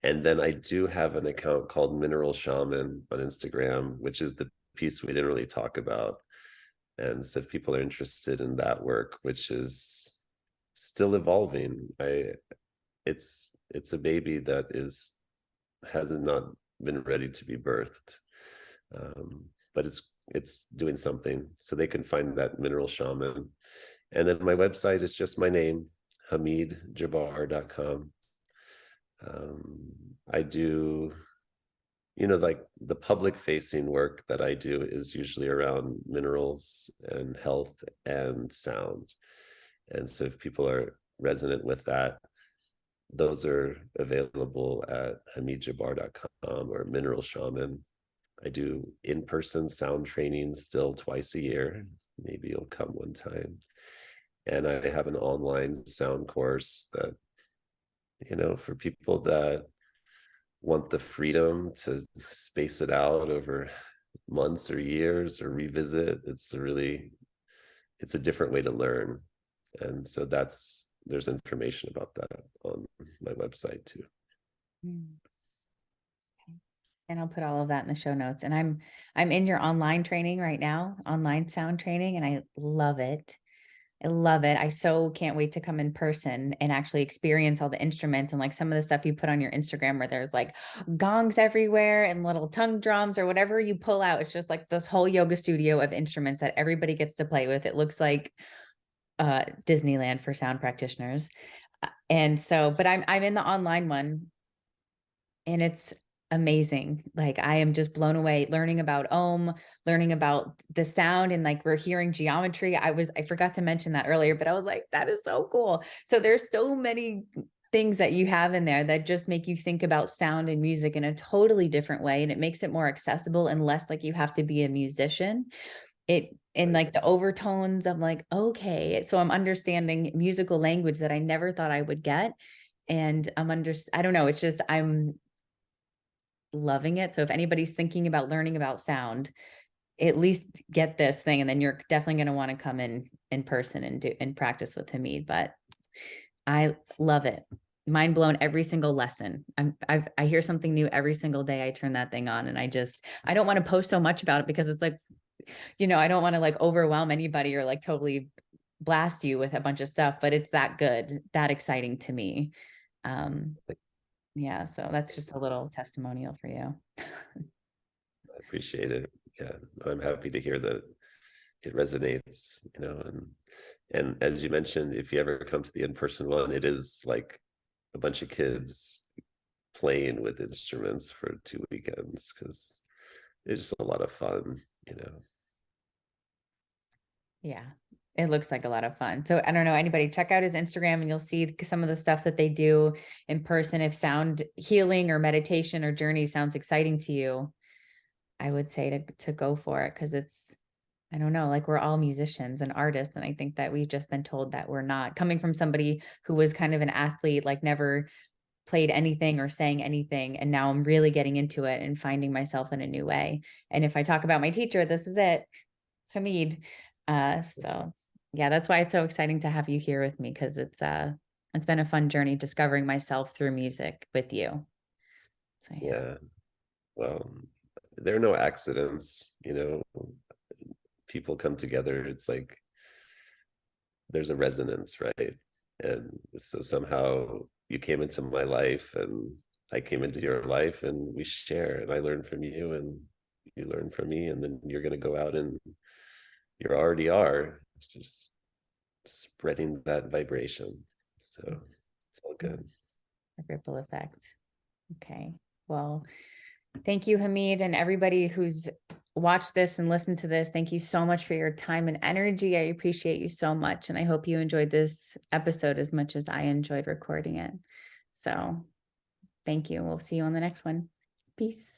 And then I do have an account called Mineral Shaman on Instagram, which is the piece we didn't really talk about. And so if people are interested in that work, which is still evolving, it's a baby that hasn't not been ready to be birthed. But it's doing something. So they can find that Mineral Shaman. And then my website is just my name, hamidjabbar.com. I do, like the public facing work that I do is usually around minerals and health and sound. And so if people are resonant with that, those are available at hamidjabbar.com or Mineral Shaman. I do in-person sound training still twice a year. Maybe you'll come one time. And I have an online sound course that, for people that want the freedom to space it out over months or years or revisit, it's a different way to learn. And so there's information about that on my website too. Mm. And I'll put all of that in the show notes. And I'm in your online training right now, online sound training, and I love it. I love it. I so can't wait to come in person and actually experience all the instruments and like some of the stuff you put on your Instagram where there's like gongs everywhere and little tongue drums or whatever you pull out. It's just like this whole yoga studio of instruments that everybody gets to play with. It looks like Disneyland for sound practitioners. And so, but I'm in the online one and it's amazing. Like I am just blown away learning about Om, learning about the sound, and like we're hearing geometry. I forgot to mention that earlier, but I was like, that is so cool. So there's so many things that you have in there that just make you think about sound and music in a totally different way. And it makes it more accessible and less like you have to be a musician. It in Right. like the overtones, I'm like, okay. So I'm understanding musical language that I never thought I would get. And I don't know, it's just I'm loving it. So if anybody's thinking about learning about sound, at least get this thing, and then you're definitely going to want to come in person and do and practice with Hamid. But I love it. Mind blown every single lesson. I hear something new every single day. I turn that thing on, and I don't want to post so much about it because it's like, I don't want to like overwhelm anybody or like totally blast you with a bunch of stuff, but it's that good, that exciting to me. Um, yeah, so that's just a little testimonial for you. I appreciate it. Yeah, I'm happy to hear that it resonates, and as you mentioned, if you ever come to the in-person one, it is like a bunch of kids playing with instruments for 2 weekends because it's just a lot of fun. Yeah, it looks like a lot of fun. So I don't know, anybody check out his Instagram and you'll see some of the stuff that they do in person. If sound healing or meditation or journey sounds exciting to you, I would say to go for it because I don't know, like we're all musicians and artists. And I think that we've just been told that we're not. Coming from somebody who was kind of an athlete, like never played anything or sang anything. And now I'm really getting into it and finding myself in a new way. And if I talk about my teacher, this is it. It's Hamid. So yeah, that's why it's so exciting to have you here with me, because it's been a fun journey discovering myself through music with you. So yeah. Yeah. Well, there are no accidents, you know, people come together. It's like there's a resonance, right? And so somehow you came into my life and I came into your life and we share and I learn from you and you learn from me and then you're going to go out and you already are just spreading that vibration. So it's all good. A ripple effect. Okay. Well, thank you, Hamid, and everybody who's watched this and listened to this. Thank you so much for your time and energy. I appreciate you so much. And I hope you enjoyed this episode as much as I enjoyed recording it. So thank you. We'll see you on the next one. Peace.